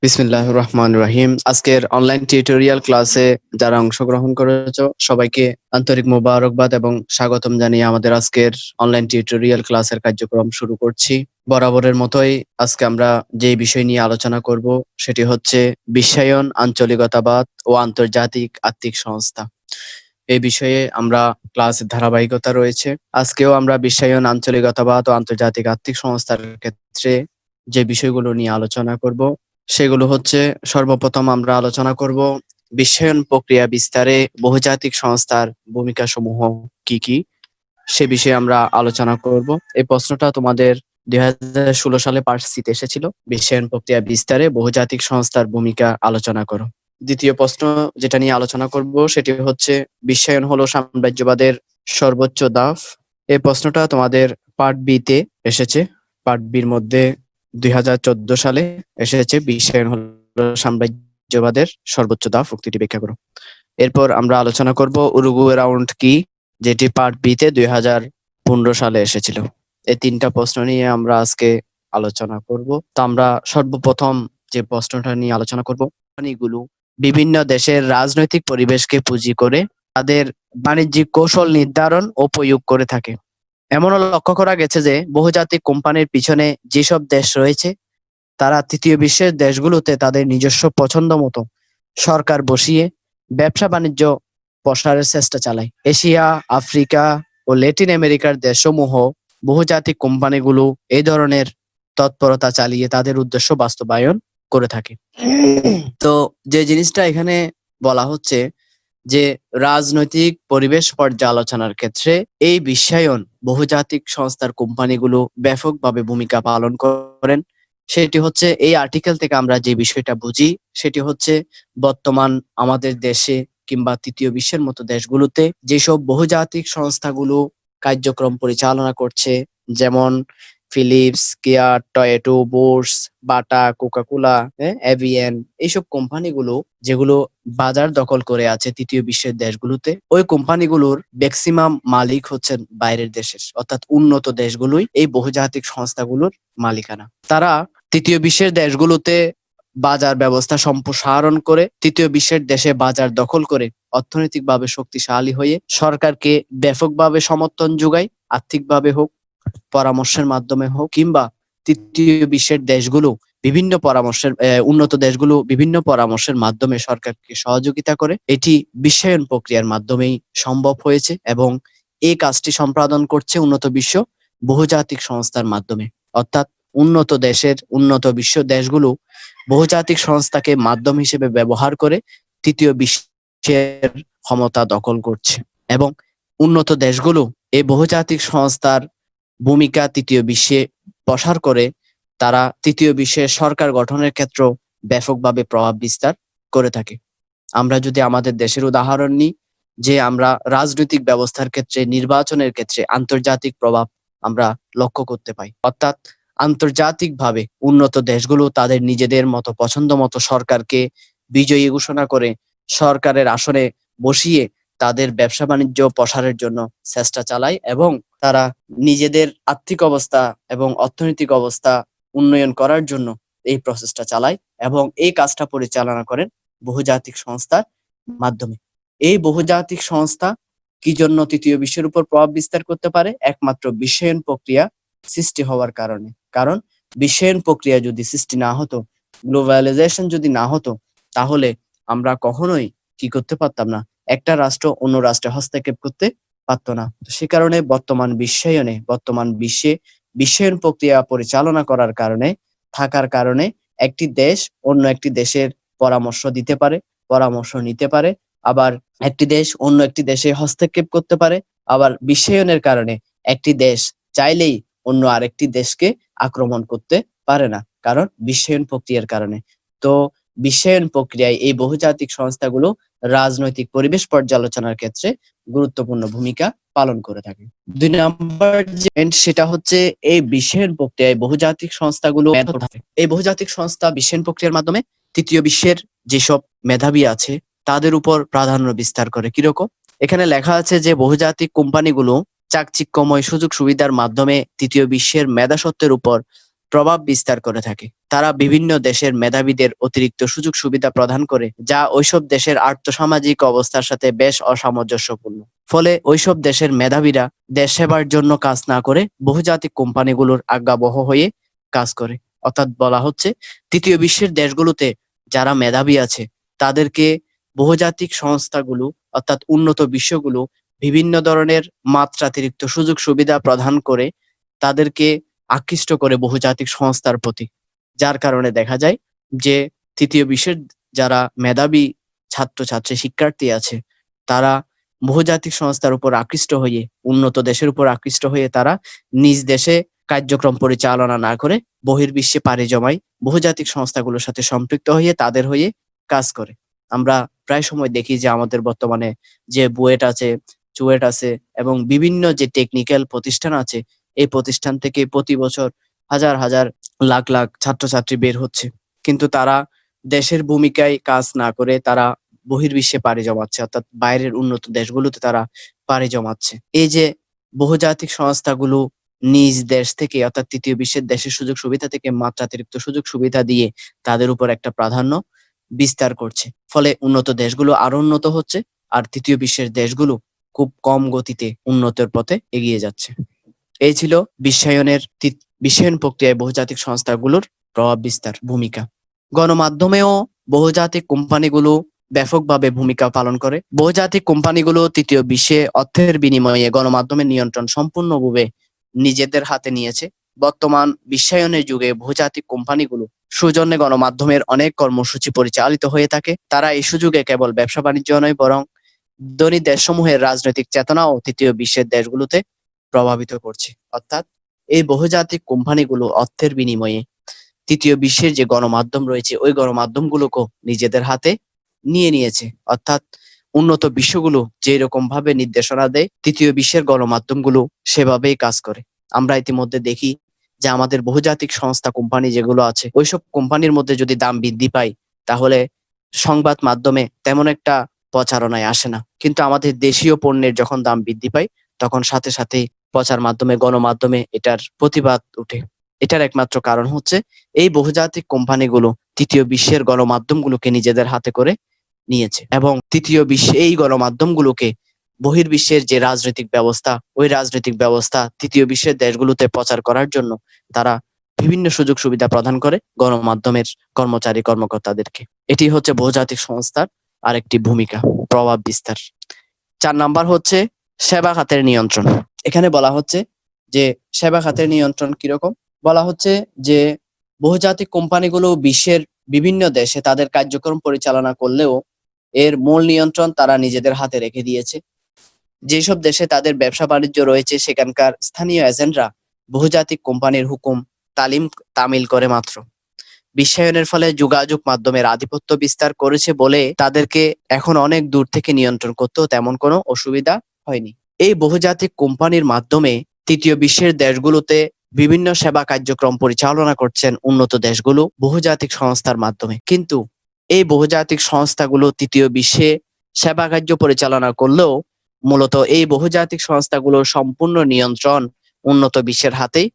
বিসমিল্লাহির রহমানির রহিম। আজকের অনলাইন টিউটোরিয়াল ক্লাসে যারা অংশগ্রহণ করেছো সবাইকে আন্তরিক মোবারকবাদ এবং স্বাগতম জানিয়ে আমাদের আজকের অনলাইন টিউটোরিয়াল ক্লাসের কার্যক্রম শুরু করছি। বরাবরের মতোই আজকে আমরা যে বিষয় নিয়ে আলোচনা করব সেটি হচ্ছে বিশ্বায়ন, আঞ্চলিকতাবাদ ও আন্তর্জাতিক আর্থিক সংস্থা। এই বিষয়ে আমরা ক্লাসের ধারাবাহিকতা রয়েছে। আজকেও আমরা বিশ্বায়ন, আঞ্চলিকতাবাদ ও আন্তর্জাতিক আর্থিক সংস্থার ক্ষেত্রে যে বিষয়গুলো নিয়ে আলোচনা করব সেগুলো হচ্ছে, সর্বপ্রথম আমরা আলোচনা করব বিশ্বায়ন প্রক্রিয়া বিস্তারে বহুজাতিক সংস্থার ভূমিকা সমূহ কি কি, সে বিষয়ে আমরা আলোচনা করব। এই প্রশ্নটা তোমাদের 2016 সালে পার্ট সিতে এসেছিল। বিশ্বায়ন প্রক্রিয়া বিস্তারে বহুজাতিক সংস্থার ভূমিকা আলোচনা করো। দ্বিতীয় প্রশ্ন যেটা নিয়ে আলোচনা করব সেটি হচ্ছে, বিশ্বায়ন হলো সাম্রাজ্যবাদের সর্বোচ্চ ধাপ। এই প্রশ্নটা তোমাদের পার্ট বিতে এসেছে। পার্ট বির মধ্যে 2014 সালে এসেছে, বিশ্বায়ন হলো সাম্রাজ্যবাদের সর্বোচ্চ ধাপ, উক্তিটি ব্যাখ্যা করো। এরপর আমরা আলোচনা করব উরুগুয়ে রাউন্ড কি, যেটি পার্ট বিতে 2015 সালে এসেছিল। এই তিনটা প্রশ্ন নিয়ে আমরা আজকে আলোচনা করব। তো আমরা সর্বপ্রথম যে প্রশ্নটা নিয়ে আলোচনা করব, কোম্পানিগুলো বিভিন্ন দেশের রাজনৈতিক পরিবেশকে পুঁজি করে তাদের বাণিজ্যিক কৌশল নির্ধারণ ও প্রয়োগ করে থাকে। এমনও লক্ষ্য করা গেছে যে বহুজাতিক কোম্পানির পিছনে যেসব দেশ রয়েছে তারা তৃতীয় বিশ্বের দেশগুলোতে তাদের নিজস্ব পছন্দ মতো সরকার বসিয়ে ব্যবসা বাণিজ্য প্রসারের চেষ্টা চালায়। এশিয়া, আফ্রিকা ও ল্যাটিন আমেরিকার দেশসমূহ বহুজাতিক কোম্পানিগুলো এই ধরনের তৎপরতা চালিয়ে তাদের উদ্দেশ্য বাস্তবায়ন করে থাকে। তো যে জিনিসটা এখানে বলা হচ্ছে যে রাজনৈতিক পরিবেশ পর্যালোচনার ক্ষেত্রে এই বিশ্বায়ন বহুজাতিক সংস্থার কোম্পানিগুলো ব্যাপকভাবে ভূমিকা পালন করেন। সেটি হচ্ছে, এই আর্টিকেল থেকে আমরা যে বিষয়টা বুঝি সেটি হচ্ছে, বর্তমান আমাদের দেশে কিংবা তৃতীয় বিশ্বের মতো দেশগুলোতে যেসব বহুজাতিক সংস্থাগুলো কার্যক্রম পরিচালনা করছে, যেমন ফিলিপস, কেয়ার, টয়োটা, বোর্স, বাটা, কোকাকোলা, এভিএন, এইসব কোম্পানিগুলো যেগুলো বাজার দখল করে আছে তৃতীয় বিশ্বের দেশগুলোতে, ওই কোম্পানিগুলোর ম্যাক্সিমাম মালিক হচ্ছেন বাইরের দেশের, অর্থাৎ উন্নত দেশগুলোই এই বহুজাতিক সংস্থাগুলোর মালিকানা। তারা তৃতীয় বিশ্বের দেশগুলোতে বাজার ব্যবস্থা সম্প্রসারণ করে তৃতীয় বিশ্বের দেশে বাজার দখল করে অর্থনৈতিকভাবে শক্তিশালী হয়ে সরকারকে ব্যাপকভাবে সমর্থন যোগায়, আর্থিকভাবে হোক, পরামর্শের মাধ্যমে হোক, কিংবা তৃতীয় বিশ্বের দেশগুলো বিভিন্ন পরামর্শের উন্নত দেশগুলো বিভিন্ন পরামর্শের মাধ্যমে সরকারকে সহযোগিতা করে। এটি বিশ্বায়ন প্রক্রিয়ার মাধ্যমেই সম্ভব হয়েছে এবং এই কাজটি সম্পাদন করছে উন্নত বিশ্ব বহুজাতিক সংস্থার মাধ্যমে। অর্থাৎ উন্নত বিশ্ব দেশগুলো বহুজাতিক সংস্থাকে মাধ্যম হিসেবে ব্যবহার করে তৃতীয় বিশ্বের ক্ষমতা দখল করছে এবং উন্নত দেশগুলো এই বহুজাতিক সংস্থার ভূমিকা তৃতীয় বিশ্বে প্রসার করে তারা তৃতীয় বিশ্বের সরকার গঠনের ক্ষেত্রে ব্যাপকভাবে প্রভাব বিস্তার করে থাকে। আমরা যদি আমাদের দেশের উদাহরণ নিই, যে আমরা রাজনৈতিক ব্যবস্থার ক্ষেত্রে, নির্বাচনের ক্ষেত্রে আন্তর্জাতিক প্রভাব আমরা লক্ষ্য করতে পাই। অর্থাৎ আন্তর্জাতিকভাবে উন্নত দেশগুলো তাদের নিজেদের মতো পছন্দ মতো সরকারকে বিজয়ী ঘোষণা করে সরকারের আসনে বসিয়ে তাদের ব্যবসা বাণিজ্য প্রসারের জন্য চেষ্টা চালায় এবং তারা নিজেদের আর্থিক অবস্থা এবং অর্থনৈতিক অবস্থা উন্নয়ন করার জন্য এই প্রসেসটা চালায় এবং এই কাজটা পরিচালনা করেন বহুজাতিক সংস্থার মাধ্যমে। এই বহুজাতিক সংস্থা কি জন্য তৃতীয় বিশ্বের উপর প্রভাব বিস্তার করতে পারে? একমাত্র বিশ্বায়ন প্রক্রিয়া সৃষ্টি হওয়ার কারণে। কারণ বিশ্বায়ন প্রক্রিয়া যদি সৃষ্টি না হতো, গ্লোবালাইজেশন যদি না হতো, তাহলে আমরা কখনোই কি করতে পারতাম না, একটা রাষ্ট্র অন্য রাষ্ট্রে হস্তক্ষেপ করতে পারতো না। তো সে কারণে বর্তমান বিশ্বে বিশ্বায়ন প্রক্রিয়া পরিচালনা করার কারণে, থাকার কারণে একটি দেশ অন্য একটি দেশের পরামর্শ দিতে পারে, পরামর্শ নিতে পারে, আবার একটি দেশ অন্য একটি দেশে হস্তক্ষেপ করতে পারে। আবার বিশ্বায়নের কারণে একটি দেশ চাইলেই অন্য আরেকটি দেশকে আক্রমণ করতে পারে না, কারণ বিশ্বায়ন প্রক্রিয়ার কারণে। তো বিশ্বায়ন প্রক্রিয়ায় এই বহুজাতিক সংস্থাগুলো রাজনৈতিক পরিবেশ পর্যালোচনার ক্ষেত্রে গুরুত্বপূর্ণ ভূমিকা পালন করে থাকে। 2 নাম্বার যে পয়েন্ট সেটা হচ্ছে, এই বিশ্বায়ন প্রক্রিয়ায় বহুজাতিক সংস্থাগুলো এই বহুজাতিক সংস্থা বিশ্বায়ন প্রক্রিয়ার মাধ্যমে তৃতীয় বিশ্বের যেসব মেধাবী আছে তাদের উপর প্রাধান্য বিস্তার করে। কিরকম? এখানে লেখা আছে যে বহুজাতিক কোম্পানিগুলো চাকচিক্যময় সুযোগ সুবিধার মাধ্যমে তৃতীয় বিশ্বের মেধাসত্ত্বের উপর প্রভাব বিস্তার করে থাকে। তারা বিভিন্ন দেশের মেধাবীদের অতিরিক্ত সুযোগ সুবিধা প্রদান করে, যা ওইসব দেশের আর্থসামাজিক অবস্থার সাথে বেশ অসামঞ্জস্যপূর্ণ। ফলে ওইসব দেশের মেধাবীরা দেশ সেবার জন্য কাজ না করে বহুজাতিক কোম্পানিগুলোর আজ্ঞাবহ হয়ে কাজ করে। অর্থাৎ বলা হচ্ছে, তৃতীয় বিশ্বের দেশগুলোতে যারা মেধাবী আছে তাদেরকে বহুজাতিক সংস্থাগুলো অর্থাৎ উন্নত বিশ্বগুলো বিভিন্ন ধরনের মাত্রাতিরিক্ত সুযোগ সুবিধা প্রদান করে তাদেরকে আকৃষ্ট করে বহুজাতিক সংস্থার প্রতি। যার কারণে দেখা যায় যে তৃতীয় বিশ্বের যারা মেধাবী ছাত্রছাত্রী শিক্ষার্থী আছে তারা বহুজাতিক সংস্থার উপর আকৃষ্ট হয়ে, উন্নত দেশের উপর আকৃষ্ট হয়ে তারা নিজ দেশে কার্যক্রম পরিচালনা না করে বহির্বিশ্বে পাড়ি জমায়, বহুজাতিক সংস্থাগুলোর সাথে সম্পৃক্ত হয়ে তাদের হয়ে কাজ করে। আমরা প্রায় সময় দেখি যে আমাদের বর্তমানে যে বুয়েট আছে, চুয়েট আছে এবং বিভিন্ন যে টেকনিক্যাল প্রতিষ্ঠান আছে, এই প্রতিষ্ঠান থেকে প্রতি বছর হাজার হাজার লাখ লাখ ছাত্রছাত্রী বের হচ্ছে, কিন্তু তারা দেশের ভূমিকায় কাজ না করে তারা বহির্বিশ্বে পাড়ি জমাচ্ছে, অর্থাৎ বাইরের উন্নত দেশগুলোতে তারা পাড়ি জমাচ্ছে। এই যে বহুজাতিক সংস্থাগুলো নিজ দেশ থেকে অর্থাৎ তৃতীয় বিশ্বের দেশের সুযোগ সুবিধা থেকে মাত্রাতিরিক্ত সুযোগ সুবিধা দিয়ে তাদের উপর একটা প্রাধান্য বিস্তার করছে। ফলে উন্নত দেশগুলো আরো উন্নত হচ্ছে, আর তৃতীয় বিশ্বের দেশগুলো খুব কম গতিতে উন্নতির পথে এগিয়ে যাচ্ছে। এই ছিল বিশ্বায়ন প্রক্রিয়ায় বহুজাতিক সংস্থাগুলোর প্রভাব বিস্তার ভূমিকা। গণমাধ্যমেও বহুজাতিক কোম্পানিগুলো ব্যাপকভাবে ভূমিকা পালন করে। বহুজাতিক কোম্পানিগুলো তৃতীয় বিশ্বে অর্থের বিনিময়ে গণমাধ্যমের নিয়ন্ত্রণ সম্পূর্ণভাবে নিজেদের হাতে নিয়েছে। বর্তমান বিশ্বায়নের যুগে বহুজাতিক কোম্পানিগুলো সৌজন্যে গণমাধ্যমের অনেক কর্মসূচি পরিচালিত হয়ে থাকে। তারা এই সুযোগে কেবল ব্যবসা বাণিজ্য নয়, বরং ধনী দেশসমূহের রাজনৈতিক চেতনাও তৃতীয় বিশ্বের দেশগুলোতে প্রভাবিত করছে। অর্থাৎ এই বহুজাতিক কোম্পানিগুলো অর্থের বিনিময়ে তৃতীয় বিশ্বের যে গণমাধ্যম রয়েছে ওই গণমাধ্যমগুলোকে নিজেদের হাতে নিয়ে নিয়েছে। অর্থাৎ উন্নত বিশ্বগুলো যে রকম ভাবে নির্দেশনা দেয় তৃতীয় বিশ্বের গণমাধ্যমগুলো সেভাবেই কাজ করে। আমরা ইতিমধ্যে দেখি যে আমাদের বহুজাতিক সংস্থা কোম্পানি যেগুলো আছে ওইসব কোম্পানির মধ্যে যদি দাম বৃদ্ধি পায় তাহলে সংবাদ মাধ্যমে তেমন একটা প্রচারণায় আসে না, কিন্তু আমাদের দেশীয় পণ্যের যখন দাম বৃদ্ধি পায় তখন সাথে সাথেই প্রচার মাধ্যমে গণমাধ্যমে এটার প্রতিবাদ উঠে। এটার একমাত্র কারণ হচ্ছে এই বহুজাতিক কোম্পানিগুলো তৃতীয় বিশ্বের গণমাধ্যমগুলোকে নিজেদের হাতে করে নিয়েছে এবং তৃতীয় বিশ্বে এই গণমাধ্যমগুলোকে বহির্বিশ্বের যে রাজনৈতিক ব্যবস্থা ওই রাজনৈতিক ব্যবস্থা তৃতীয় বিশ্বের দেশগুলোতে প্রচার করার জন্য তারা বিভিন্ন সুযোগ সুবিধা প্রদান করে গণমাধ্যমের কর্মচারী কর্মকর্তাদেরকে। এটি হচ্ছে বহুজাতিক সংস্থার আরেকটি ভূমিকা, প্রভাব বিস্তার। 4 নাম্বার হচ্ছে সেবা খাতের নিয়ন্ত্রণ। এখানে বলা হচ্ছে যে সেবা খাতের নিয়ন্ত্রণ কিরকম। বলা হচ্ছে যে বহুজাতিক কোম্পানিগুলো বিশ্বের বিভিন্ন দেশে তাদের কার্যক্রম পরিচালনা করলেও এর মূল নিয়ন্ত্রণ তারা নিজেদের হাতে রেখে দিয়েছে। যেসব দেশে তাদের ব্যবসা বাণিজ্য রয়েছে সেখানকার স্থানীয় এজেন্টরা বহুজাতিক কোম্পানির হুকুম তামিল করে মাত্র। বিশ্বায়নের ফলে যোগাযোগ মাধ্যমের আধিপত্য বিস্তার করেছে বলে তাদেরকে এখন অনেক দূর থেকে নিয়ন্ত্রণ করতেও তেমন কোনো অসুবিধা হয়নি। এই বহুজাতিক কোম্পানির মাধ্যমে তৃতীয় বিশ্বের দেশগুলোতে বিভিন্ন সেবা কার্যক্রম পরিচালনা করছেন উন্নত দেশগুলো বহুজাতিক সংস্থার মাধ্যমে। কিন্তু এই বহুজাতিক সংস্থাগুলো তৃতীয় বিশ্বে সেবা কার্য পরিচালনা করলেও মূলত এই বহুজাতিক সংস্থাগুলোর সম্পূর্ণ নিয়ন্ত্রণ উন্নত বিশ্বের হাতেই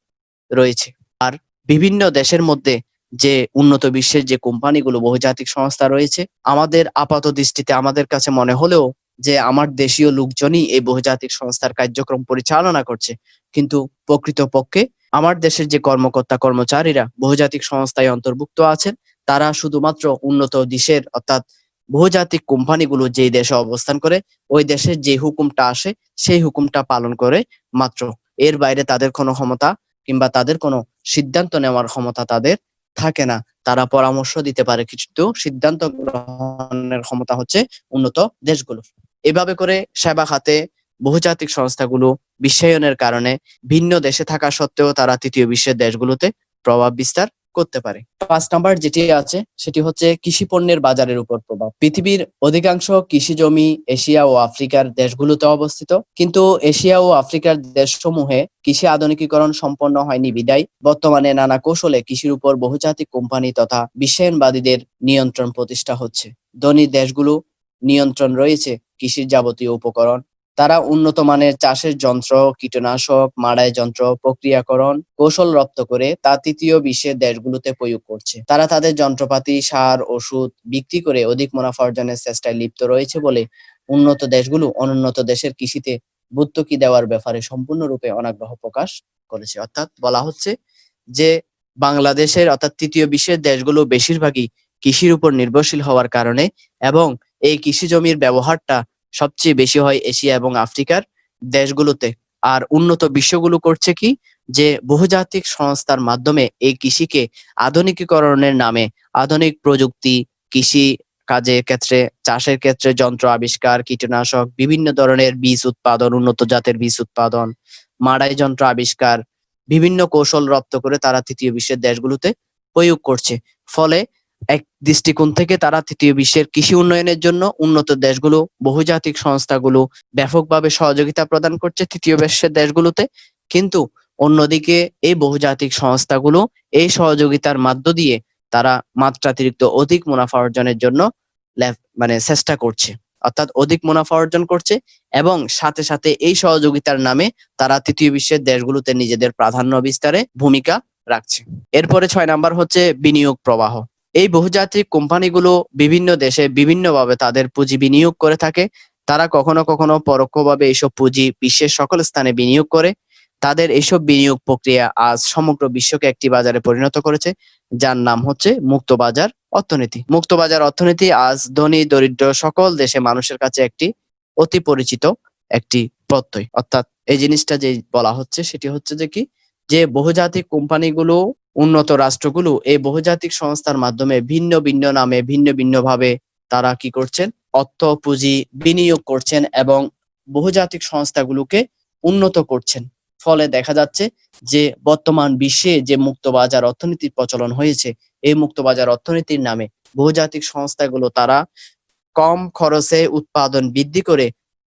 রয়েছে। আর বিভিন্ন দেশের মধ্যে যে উন্নত বিশ্বের যে কোম্পানিগুলো বহুজাতিক সংস্থা রয়েছে আমাদের আপাত দৃষ্টিতে আমাদের কাছে মনে হলেও যে আমার দেশীয় লোকজনই এই বহুজাতিক সংস্থার কার্যক্রম পরিচালনা করছে, কিন্তু প্রকৃতপক্ষে আমার দেশের যে কর্মকর্তা কর্মচারীরা বহুজাতিক সংস্থায় অন্তর্ভুক্ত আছেন তারা শুধুমাত্র উন্নত দেশের অর্থাৎ বহুজাতিক কোম্পানিগুলো যেই দেশে অবস্থান করে ওই দেশের যে হুকুমটা আসে সেই হুকুমটা পালন করে মাত্র। এর বাইরে তাদের কোনো ক্ষমতা কিংবা তাদের কোনো সিদ্ধান্ত নেওয়ার ক্ষমতা তাদের থাকে না। তারা পরামর্শ দিতে পারে, কিন্তু সিদ্ধান্ত গ্রহণের ক্ষমতা হচ্ছে উন্নত দেশগুলোর। এভাবে করে সেবা খাতে বহুজাতিক সংস্থাগুলো বিশ্বায়নের কারণে ভিন্ন দেশে থাকা সত্ত্বেও তারা তৃতীয় বিশ্বের দেশগুলোতে প্রভাব বিস্তার করতে পারে। 5 নাম্বার যেটি আছে সেটি হচ্ছে কৃষি পণ্যের বাজারের উপর প্রভাব। পৃথিবীর অধিকাংশ কৃষি জমি এশিয়া ও আফ্রিকার দেশগুলোতে অবস্থিত, কিন্তু এশিয়া ও আফ্রিকার দেশসমূহে কৃষি আধুনিকীকরণ সম্পন্ন হয়নি বিদায় বর্তমানে নানা কৌশলে কৃষির উপর বহুজাতিক কোম্পানি তথা বিশ্বায়নবাদীদের নিয়ন্ত্রণ প্রতিষ্ঠা হচ্ছে। ধনী দেশগুলো নিয়ন্ত্রণ রয়েছে কৃষির যাবতীয় উপকরণ, তারা উন্নত মানের চাষের যন্ত্র, কীটনাশক, মাড়াই যন্ত্র, প্রক্রিয়াকরণ, কৌশল রপ্ত করে তা তৃতীয় বিশ্বের দেশগুলোতে প্রয়োগ করছে। তারা তাদের যন্ত্রপাতি, সার, ওষুধ বিক্রি করে অধিক মুনাফা অর্জনের চেষ্টায় লিপ্ত রয়েছে বলে উন্নত দেশগুলো অনুন্নত দেশের কৃষিতে ভর্তুকি দেওয়ার ব্যাপারে সম্পূর্ণরূপে অনাগ্রহ প্রকাশ করেছে। অর্থাৎ বলা হচ্ছে যে বাংলাদেশের অর্থাৎ তৃতীয় বিশ্বের দেশগুলো বেশিরভাগই কৃষির উপর নির্ভরশীল হওয়ার কারণে এবং এই কৃষি জমির ব্যবহারটা সবচেয়ে বেশি হয় এশিয়া এবং আফ্রিকার দেশগুলোতে। আর উন্নত বিশ্বগুলো করছে কি, যে বহুজাতিক সংস্থার মাধ্যমে এই কৃষিকে আধুনিকীকরণের নামে আধুনিক প্রযুক্তি, কৃষি কাজের ক্ষেত্রে, চাষের ক্ষেত্রে যন্ত্র আবিষ্কার, কীটনাশক, বিভিন্ন ধরনের বীজ উৎপাদন, উন্নত জাতের বীজ উৎপাদন, মাড়াই যন্ত্র আবিষ্কার, বিভিন্ন কৌশল রপ্ত করে তারা তৃতীয় বিশ্বের দেশগুলোতে প্রয়োগ করছে। ফলে এক দৃষ্টিকোণ থেকে তারা তৃতীয় বিশ্বের কৃষি উন্নয়নের জন্য উন্নত দেশগুলো, বহুজাতিক সংস্থাগুলো ব্যাপকভাবে সহযোগিতা প্রদান করছে তৃতীয় বিশ্বের দেশগুলোতে। কিন্তু অন্যদিকে এই বহুজাতিক সংস্থাগুলো এই সহযোগিতার মধ্য দিয়ে তারা মাত্রাতিরিক্ত অধিক মুনাফা অর্জনের জন্য চেষ্টা করছে, অর্থাৎ অধিক মুনাফা অর্জন করছে এবং সাথে সাথে এই সহযোগিতার নামে তারা তৃতীয় বিশ্বের দেশগুলোতে নিজেদের প্রাধান্য বিস্তারে ভূমিকা রাখছে। এরপরে 6 নাম্বার হচ্ছে বিনিয়োগ প্রবাহ। এই বহুজাতিক কোম্পানিগুলো বিভিন্ন দেশে বিভিন্নভাবে তাদের পুঁজি বিনিয়োগ করে থাকে। তারা কখনো কখনো পরোক্ষভাবে এইসব পুঁজি বিশ্বের সকল স্থানে বিনিয়োগ করে। তাদের এইসব বিনিয়োগ প্রক্রিয়া আজ সমগ্র বিশ্বকে একটি বাজারে পরিণত করেছে, যার নাম হচ্ছে মুক্ত বাজার অর্থনীতি। মুক্ত বাজার অর্থনীতি আজ ধনী দরিদ্র সকল দেশে মানুষের কাছে একটি অতি পরিচিত একটি প্রত্যয়। অর্থাৎ এই জিনিসটা যে বলা হচ্ছে সেটি হচ্ছে যে কি, যে বহুজাতিক কোম্পানিগুলো, উন্নত রাষ্ট্রগুলো এই বহুজাতিক সংস্থার মাধ্যমে ভিন্ন ভিন্ন নামে ভিন্ন ভিন্ন ভাবে তারা কি করছেন, অর্থ পুঁজি বিনিয়োগ করছেন এবং বহুজাতিক সংস্থাগুলোকে উন্নত করছেন। ফলে দেখা যাচ্ছে যে বর্তমান বিশ্বে যে মুক্ত বাজার অর্থনীতির প্রচলন হয়েছে, এই মুক্ত বাজার অর্থনীতির নামে বহুজাতিক সংস্থাগুলো তারা কম খরচে উৎপাদন বৃদ্ধি করে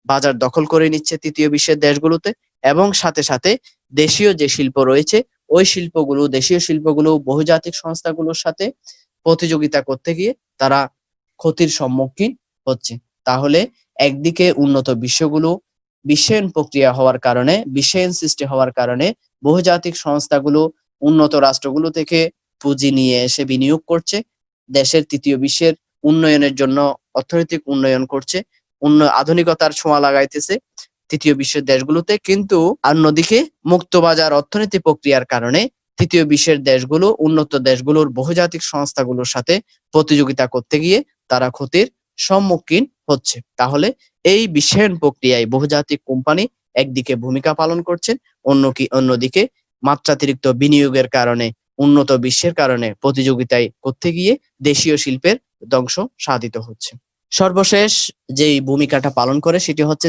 বাজার দখল করে নিচ্ছে তৃতীয় বিশ্বের দেশগুলোতে এবং সাথে সাথে দেশীয় যে শিল্প রয়েছে ওই শিল্পগুলো, দেশীয় শিল্পগুলো বহুজাতিক সংস্থাগুলোর সাথে প্রতিযোগিতা করতে গিয়ে তারা ক্ষতির সম্মুখীন হচ্ছে। তাহলে একদিকে উন্নত বিশ্বগুলো বিশ্বায়ন প্রক্রিয়া হওয়ার কারণে, বিশ্বায়ন সৃষ্টি হওয়ার কারণে বহুজাতিক সংস্থাগুলো উন্নত রাষ্ট্রগুলো থেকে পুঁজি নিয়ে এসে বিনিয়োগ করছে, দেশের তৃতীয় বিশ্বের উন্নয়নের জন্য অর্থনৈতিক উন্নয়ন করছে, আধুনিকতার ছোঁয়া লাগাইতেছে তৃতীয় বিশ্বের দেশগুলোতে। কিন্তু অন্যদিকে মুক্তবাজার অর্থনীতি প্রক্রিয়ার কারণে তৃতীয় বিশ্বের দেশগুলো উন্নত দেশগুলোর বহুজাতিক সংস্থাগুলোর সাথে প্রতিযোগিতা করতে গিয়ে তারা ক্ষতির সম্মুখীন হচ্ছে। তাহলে এই বিশ্বায়ন প্রক্রিয়ায় বহুজাতিক কোম্পানি একদিকে ভূমিকা পালন করছেন, অন্যদিকে মাত্রাতিরিক্ত বিনিয়োগের কারণে, উন্নত বিশ্বের কারণে প্রতিযোগিতায় করতে গিয়ে দেশীয় শিল্পের ধ্বংস সাধিত হচ্ছে। সর্বশেষ যেই ভূমিকাটা পালন করে সেটি হচ্ছে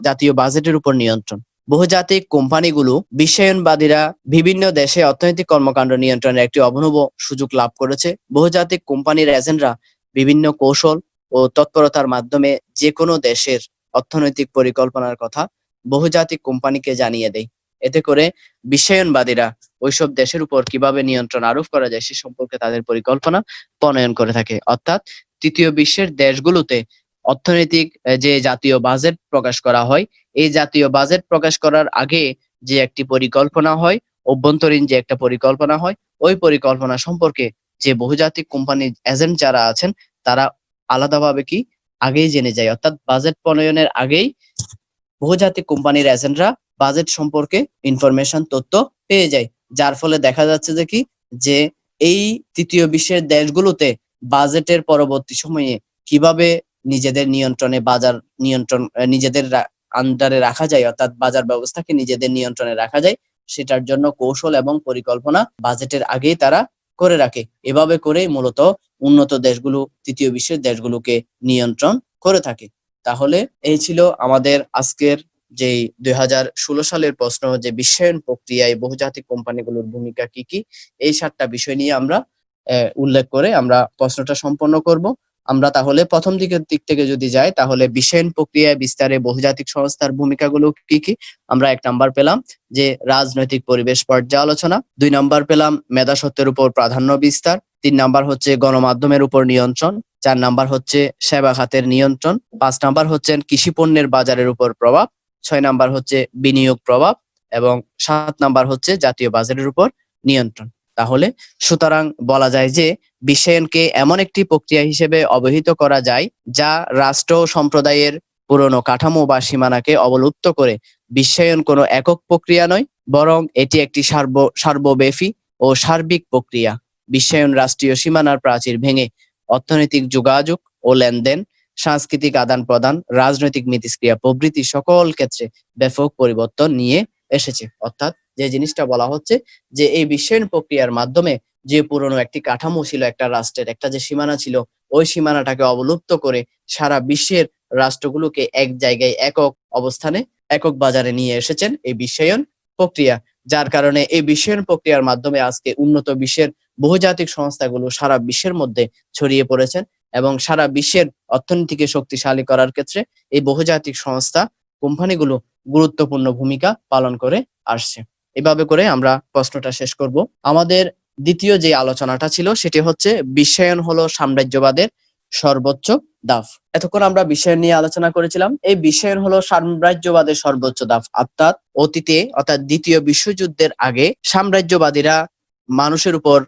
জাতীয় বাজেটের উপর নিয়ন্ত্রণ। বহুজাতিক কোম্পানিগুলো, বিশ্বায়নবাদীরা বিভিন্ন দেশে অর্থনৈতিক কর্মকাণ্ড নিয়ন্ত্রণের একটি অভিনব সুযোগ লাভ করেছে। বহুজাতিক কোম্পানির এজেন্টরা বিভিন্ন কৌশল ও তৎপরতার মাধ্যমে যে কোনো দেশের অর্থনৈতিক পরিকল্পনার কথা বহুজাতিক কোম্পানিকে জানিয়ে দেয়। এতে করে বিশ্বায়নবাদীরা ওইসব দেশের উপর কিভাবে নিয়ন্ত্রণ আরোপ করা যায় সে সম্পর্কে তাদের পরিকল্পনা প্রণয়ন করে থাকে। অর্থাৎ তৃতীয় বিশ্বের দেশগুলোতে অর্থনৈতিক যে জাতীয় বাজেট প্রকাশ করা হয়, এই জাতীয় বাজেট প্রকাশ করার আগে যে একটি পরিকল্পনা হয়, অভ্যন্তরীণ যে একটা পরিকল্পনা হয়, ওই পরিকল্পনা সম্পর্কে যে বহুজাতিক কোম্পানির এজেন্ট যারা আছেন তারা আলাদাভাবে কি আগেই জেনে যায়। অর্থাৎ বাজেট প্রণয়নের আগেই বহুজাতিক কোম্পানির এজেন্টরা বাজেট সম্পর্কে ইনফরমেশন, তথ্য পেয়ে যায়। যার ফলে দেখা যাচ্ছে যে কি, যে এই তৃতীয় বিশ্বের দেশগুলোতে বাজেটের পরবর্তী সময়ে কিভাবে নিজেদের নিয়ন্ত্রণে বাজার নিয়ন্ত্রণ, নিজেদের আন্ডারে রাখা যায়, অর্থাৎ বাজার ব্যবস্থাকে নিজেদের নিয়ন্ত্রণে রাখা যায়, সেটার জন্য কৌশল এবং পরিকল্পনা বাজেটের আগেই তারা করে রাখে। এভাবে করেই মূলত উন্নত দেশগুলো তৃতীয় বিশ্বের দেশগুলোকে নিয়ন্ত্রণ করে থাকে। তাহলে এই ছিল আমাদের আজকের যেই 2016 সালের প্রশ্ন, যে বিশ্বায়ন প্রক্রিয়ায় বহুজাতিক কোম্পানিগুলোর ভূমিকা কি কি, এই 7টা বিষয় নিয়ে আমরা উল্লেখ করে আমরা প্রশ্নটা সম্পন্ন করব। আমরা তাহলে প্রথম দিক থেকে যদি যাই, তাহলে বিশ্বায়ন প্রক্রিয়ায় বিস্তারে বহুজাতিক সংস্থার ভূমিকাগুলো কি কি। আমরা 1 নাম্বার পেলাম যে রাজনৈতিক পরিবেশ পর্যালোচনা, 2 নাম্বার পেলাম মেধাস্বত্বের উপর প্রাধান্য বিস্তার, 3 নাম্বার হচ্ছে গণমাধ্যমের উপর নিয়ন্ত্রণ, 4 নাম্বার হচ্ছে সেবা খাতের নিয়ন্ত্রণ, 5 নাম্বার হচ্ছেন কৃষি পণ্যের বাজারের উপর প্রভাব, 6 নাম্বার হচ্ছে বিনিয়োগ প্রভাব এবং 7 নাম্বার হচ্ছে জাতীয় বাজারের উপর নিয়ন্ত্রণ। তাহলে সুতরাং বলা যায় যে বিশ্বায়নকে এমন একটি প্রক্রিয়া হিসেবে অবহিত করা যায় যা রাষ্ট্র ও সম্প্রদায়ের পুরনো কাঠামো বা সীমানাকে অবলুপ্ত করে। বিশ্বায়ন কোনো একক প্রক্রিয়া নয়, বরং এটি একটি সার্বব্যাপী ও সার্বিক প্রক্রিয়া। বিশ্বায়ন রাষ্ট্রীয় সীমানার প্রাচীর ভেঙে অর্থনৈতিক যোগাযোগ ও লেনদেন, সাংস্কৃতিক আদান-প্রদান, রাজনৈতিক মিথস্ক্রিয়া প্রভৃতি সকল ক্ষেত্রে ব্যাপক পরিবর্তন নিয়ে এসেছে। অর্থাৎ যে জিনিসটা বলা হচ্ছে যে এই বিশ্বায়ন প্রক্রিয়ার মাধ্যমে যে পুরনো একটি কাঠামো ছিল একটা রাষ্ট্রের, একটা যে সীমানা ছিল, ওই সীমানাটাকে অবলুপ্ত করে সারা বিশ্বের রাষ্ট্রগুলোকে এক জায়গায় একক অবস্থানে, একক বাজারে নিয়ে এসেছেন এই বিশ্বায়ন প্রক্রিয়া। যার কারণে এই বিশ্বায়ন প্রক্রিয়ার মাধ্যমে আজকে উন্নত বিশ্বের বহুজাতিক সংস্থাগুলো সারা বিশ্বের মধ্যে ছড়িয়ে পড়েছেন এবং সারা বিশ্বের অর্থনীতিকে শক্তিশালী করার ক্ষেত্রে এই বহুজাতিক সংস্থা, কোম্পানিগুলো গুরুত্বপূর্ণ ভূমিকা পালন করে আসছে। এভাবে করে আমরা প্রশ্নটা শেষ করব। আমাদের দ্বিতীয় যে আলোচনাটা ছিল সেটি হচ্ছে বিশ্বায়ন হলো সাম্রাজ্যবাদের সর্বোচ্চ ধাপ। এতক্ষণ আমরা বিশ্বায়ন নিয়ে আলোচনা করেছিলাম। এই বিশ্বায়ন হলো সাম্রাজ্যবাদের সর্বোচ্চ ধাপ। অর্থাৎ অতীতে, অর্থাৎ দ্বিতীয় বিশ্বযুদ্ধের আগে সাম্রাজ্যবাদীরা মানুষের উপর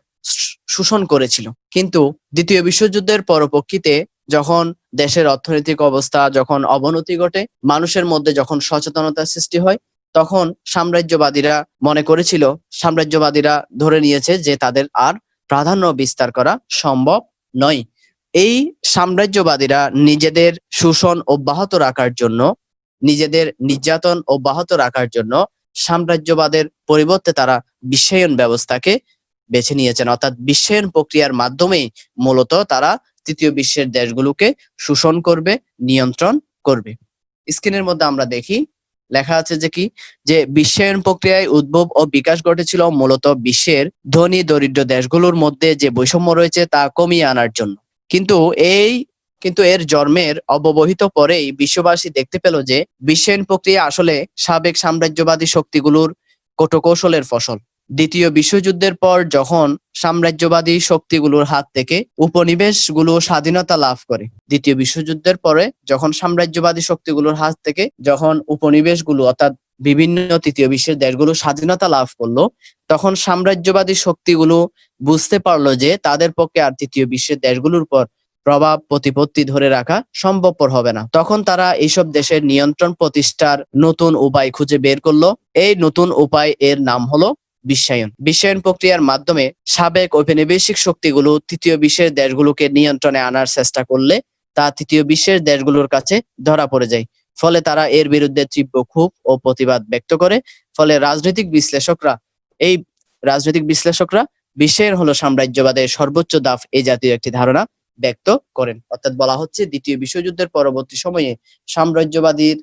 শোষণ করেছিল, কিন্তু দ্বিতীয় বিশ্বযুদ্ধের পরবর্তীতে যখন দেশের অর্থনৈতিক অবস্থা যখন অবনতি ঘটে, মানুষের মধ্যে যখন সচেতনতার সৃষ্টি হয়, তখন সাম্রাজ্যবাদীরা মনে করেছিল, সাম্রাজ্যবাদীরা ধরে নিয়েছে যে তাদের আর প্রাধান্য বিস্তার করা সম্ভব নয়। এই সাম্রাজ্যবাদীরা নিজেদের শোষণ অব্যাহত রাখার জন্য, নিজেদের নির্যাতন অব্যাহত রাখার জন্য সাম্রাজ্যবাদের পরিবর্তে তারা বিশ্বায়ন ব্যবস্থাকে বেছে নিয়েছেন। অর্থাৎ বিশ্বায়ন প্রক্রিয়ার মাধ্যমে মূলত তারা তৃতীয় বিশ্বের দেশগুলোকে শোষণ করবে, নিয়ন্ত্রণ করবে। স্ক্রিনের মধ্যে আমরা দেখি লেখা আছে যে কি, যে বিশ্বায়ন প্রক্রিয়ায় উদ্ভব ও বিকাশ ঘটেছিল মূলত বিশ্বের ধনী দরিদ্র দেশগুলোর মধ্যে যে বৈষম্য রয়েছে তা কমিয়ে আনার জন্য। কিন্তু এর জন্মের অব্যবহিত পরেই বিশ্ববাসী দেখতে পেল যে বিশ্বায়ন প্রক্রিয়া আসলে সাবেক সাম্রাজ্যবাদী শক্তিগুলোর কৌশলের ফসল। দ্বিতীয় বিশ্বযুদ্ধের পর যখন সাম্রাজ্যবাদী শক্তিগুলোর হাত থেকে উপনিবেশগুলো স্বাধীনতা লাভ করে, দ্বিতীয় বিশ্বযুদ্ধের পরে যখন সাম্রাজ্যবাদী শক্তিগুলোর হাত থেকে যখন উপনিবেশগুলো অর্থাৎ বিভিন্ন তৃতীয় বিশ্বের দেশগুলো স্বাধীনতা লাভ করলো, তখন সাম্রাজ্যবাদী শক্তিগুলো বুঝতে পারলো যে তাদের পক্ষে আর তৃতীয় বিশ্বের দেশগুলোর পর প্রভাব প্রতিপত্তি ধরে রাখা সম্ভবপর হবে না। তখন তারা এইসব দেশের নিয়ন্ত্রণ প্রতিষ্ঠার নতুন উপায় খুঁজে বের করলো। এই নতুন উপায় এর নাম হলো বিশ্বায়ন। বিশ্বায়ন প্রক্রিয়ার মাধ্যমে সাবেক ঔপনিবেশিক শক্তিগুলো তৃতীয় বিশ্বের দেশগুলোকে নিয়ন্ত্রণে আনার চেষ্টা করলে তা তৃতীয় বিশ্বের দেশগুলোর কাছে ধরা পড়ে যায়। ফলে তারা এর বিরুদ্ধে তীব্র ক্ষোভ ও প্রতিবাদ ব্যক্ত করে। ফলে রাজনৈতিক বিশ্লেষকরা বিশ্বায়ন হলো সাম্রাজ্যবাদের সর্বোচ্চ ধাপ এই জাতীয় একটি ধারণা ব্যক্ত করেন। অর্থাৎ বলা হচ্ছে দ্বিতীয় বিশ্বযুদ্ধের পরবর্তী সময়ে সাম্রাজ্যবাদীর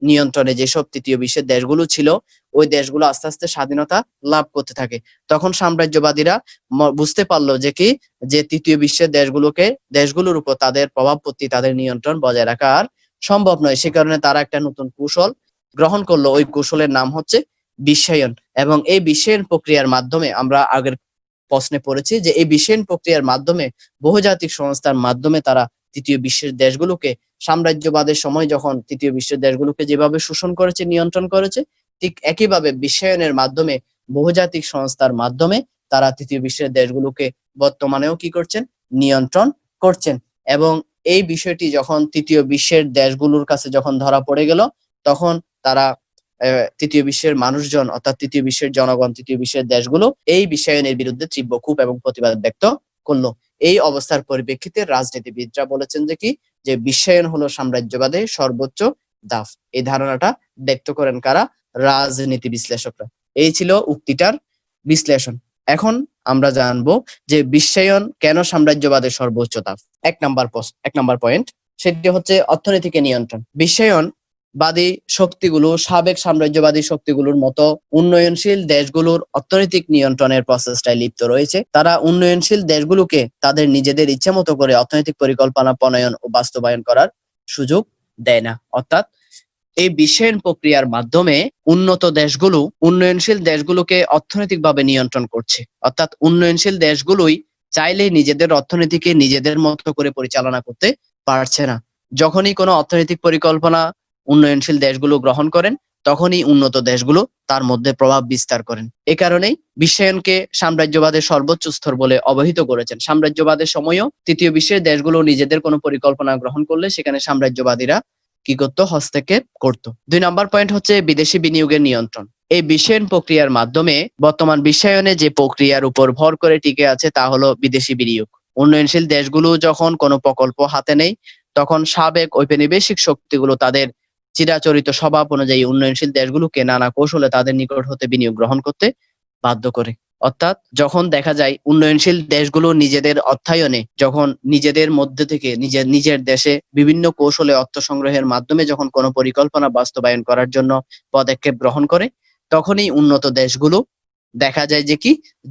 নিয়ন্ত্রণে যেসব তৃতীয় বিশ্বের দেশগুলো ছিল, ওই দেশগুলো আস্তে আস্তে স্বাধীনতা লাভ করতে থাকে। তখন সাম্রাজ্যবাদীরা বুঝতে পারলো যে কি, যে তৃতীয় বিশ্বের দেশগুলোর উপর তাদের প্রভাবপত্তি, তাদের নিয়ন্ত্রণ বজায় রাখা আর সম্ভব নয়। সে কারণে তারা একটা নতুন কৌশল গ্রহণ করলো। ওই কৌশলের নাম হচ্ছে বিশ্বায়ন। এবং এই বিশ্বায়ন প্রক্রিয়ার মাধ্যমে আমরা আগের প্রশ্নে পড়েছি যে এই বিশ্বায়ন প্রক্রিয়ার মাধ্যমে বহুজাতিক সংস্থার মাধ্যমে তারা তৃতীয় বিশ্বের দেশগুলোকে, সাম্রাজ্যবাদের সময় যখন তৃতীয় বিশ্বের দেশগুলোকে যেভাবে শোষণ করেছে, নিয়ন্ত্রণ করেছে, ঠিক একইভাবে বিশ্বায়নের মাধ্যমে বহুজাতিক সংস্থার মাধ্যমে তারা তৃতীয় বিশ্বের দেশগুলোকে বর্তমানেও কি করছেন, নিয়ন্ত্রণ করছেন। এবং এই বিষয়টি যখন তৃতীয় বিশ্বের দেশগুলোর কাছে যখন ধরা পড়ে গেল, তখন তারা তৃতীয় বিশ্বের মানুষজন অর্থাৎ তৃতীয় বিশ্বের জনগণ, তৃতীয় বিশ্বের দেশগুলো এই বিশ্বায়নের বিরুদ্ধে তীব্র ক্ষোভ এবং প্রতিবাদ ব্যক্ত করলো। এই অবস্থার পরিপ্রেক্ষিতে রাজনীতিবিদরা বলেছেন যে কি, যে বিশ্বায়ন হলো সাম্রাজ্যবাদের সর্বোচ্চ ধাপ। এই ধারণাটা ব্যক্ত করেন কারা? রাজনীতি বিশ্লেষকরা। এই ছিল উক্তিটার বিশ্লেষণ। এখন আমরা জানবো যে বিশ্বায়ন কেন সাম্রাজ্যবাদের সর্বোচ্চ ধাপ। এক নাম্বার পয়েন্ট, সেটি হচ্ছে অর্থনীতিকে নিয়ন্ত্রণ। বিশ্বায়ন বাদী শক্তিগুলো সাবেক সাম্রাজ্যবাদী শক্তিগুলোর মতো উন্নয়নশীল দেশগুলোর অর্থনৈতিক নিয়ন্ত্রণের প্রচেষ্টায় লিপ্ত রয়েছে। তারা উন্নয়নশীল দেশগুলোকে তাদের নিজেদের ইচ্ছে মতো করে অর্থনৈতিক পরিকল্পনা প্রণয়ন ও বাস্তবায়ন করার সুযোগ দেয় না। অর্থাৎ এই বিশ্বায়ন প্রক্রিয়ার মাধ্যমে উন্নত দেশগুলো উন্নয়নশীল দেশগুলোকে অর্থনৈতিকভাবে নিয়ন্ত্রণ করছে। অর্থাৎ উন্নয়নশীল দেশগুলোই চাইলেই নিজেদের অর্থনীতিকে নিজেদের মতো করে পরিচালনা করতে পারছে না। যখনই কোনো অর্থনৈতিক পরিকল্পনা উন্নয়নশীল দেশগুলো গ্রহণ করেন, তখনই উন্নত দেশগুলো তার মধ্যে প্রভাব বিস্তার করেন। এ কারণেই বিশ্বায়নকে সাম্রাজ্যবাদের সর্বোচ্চ স্তর বলে অবহিত করেছেন। সাম্রাজ্যবাদের সময়ও তৃতীয় বিশ্বের দেশগুলো নিজেদের কোনো পরিকল্পনা গ্রহণ করলে সেখানে সাম্রাজ্যবাদীরা কি করতো? হস্তক্ষেপ করতো। ২ নাম্বার পয়েন্ট হচ্ছে বিদেশি বিনিয়োগের নিয়ন্ত্রণ। এই বিশ্বায়ন প্রক্রিয়ার মাধ্যমে বর্তমান বিশ্বায়নে যে প্রক্রিয়ার উপর ভর করে টিকে আছে তা হলো বিদেশি বিনিয়োগ। উন্নয়নশীল দেশগুলো যখন কোনো প্রকল্প হাতে নেয়, তখন সাবেক ঔপনিবেশিক শক্তিগুলো তাদের চিরাচরিত স্বভাব অনুযায়ী উন্নয়নশীল দেশগুলোকে নানা কৌশলে তাদের নিকট হতে বিনিয়োগ গ্রহণ করতে বাধ্য করে। অর্থাৎ যখন দেখা যায় উন্নয়নশীল দেশগুলো নিজেদের অর্থায়নে যখন নিজেদের মধ্যে থেকে নিজের দেশে বিভিন্ন কৌশলে অর্থ সংগ্রহের মাধ্যমে যখন কোনো পরিকল্পনা বাস্তবায়ন করার জন্য পদক্ষেপ গ্রহণ করে, তখনই উন্নত দেশগুলো দেখা যায়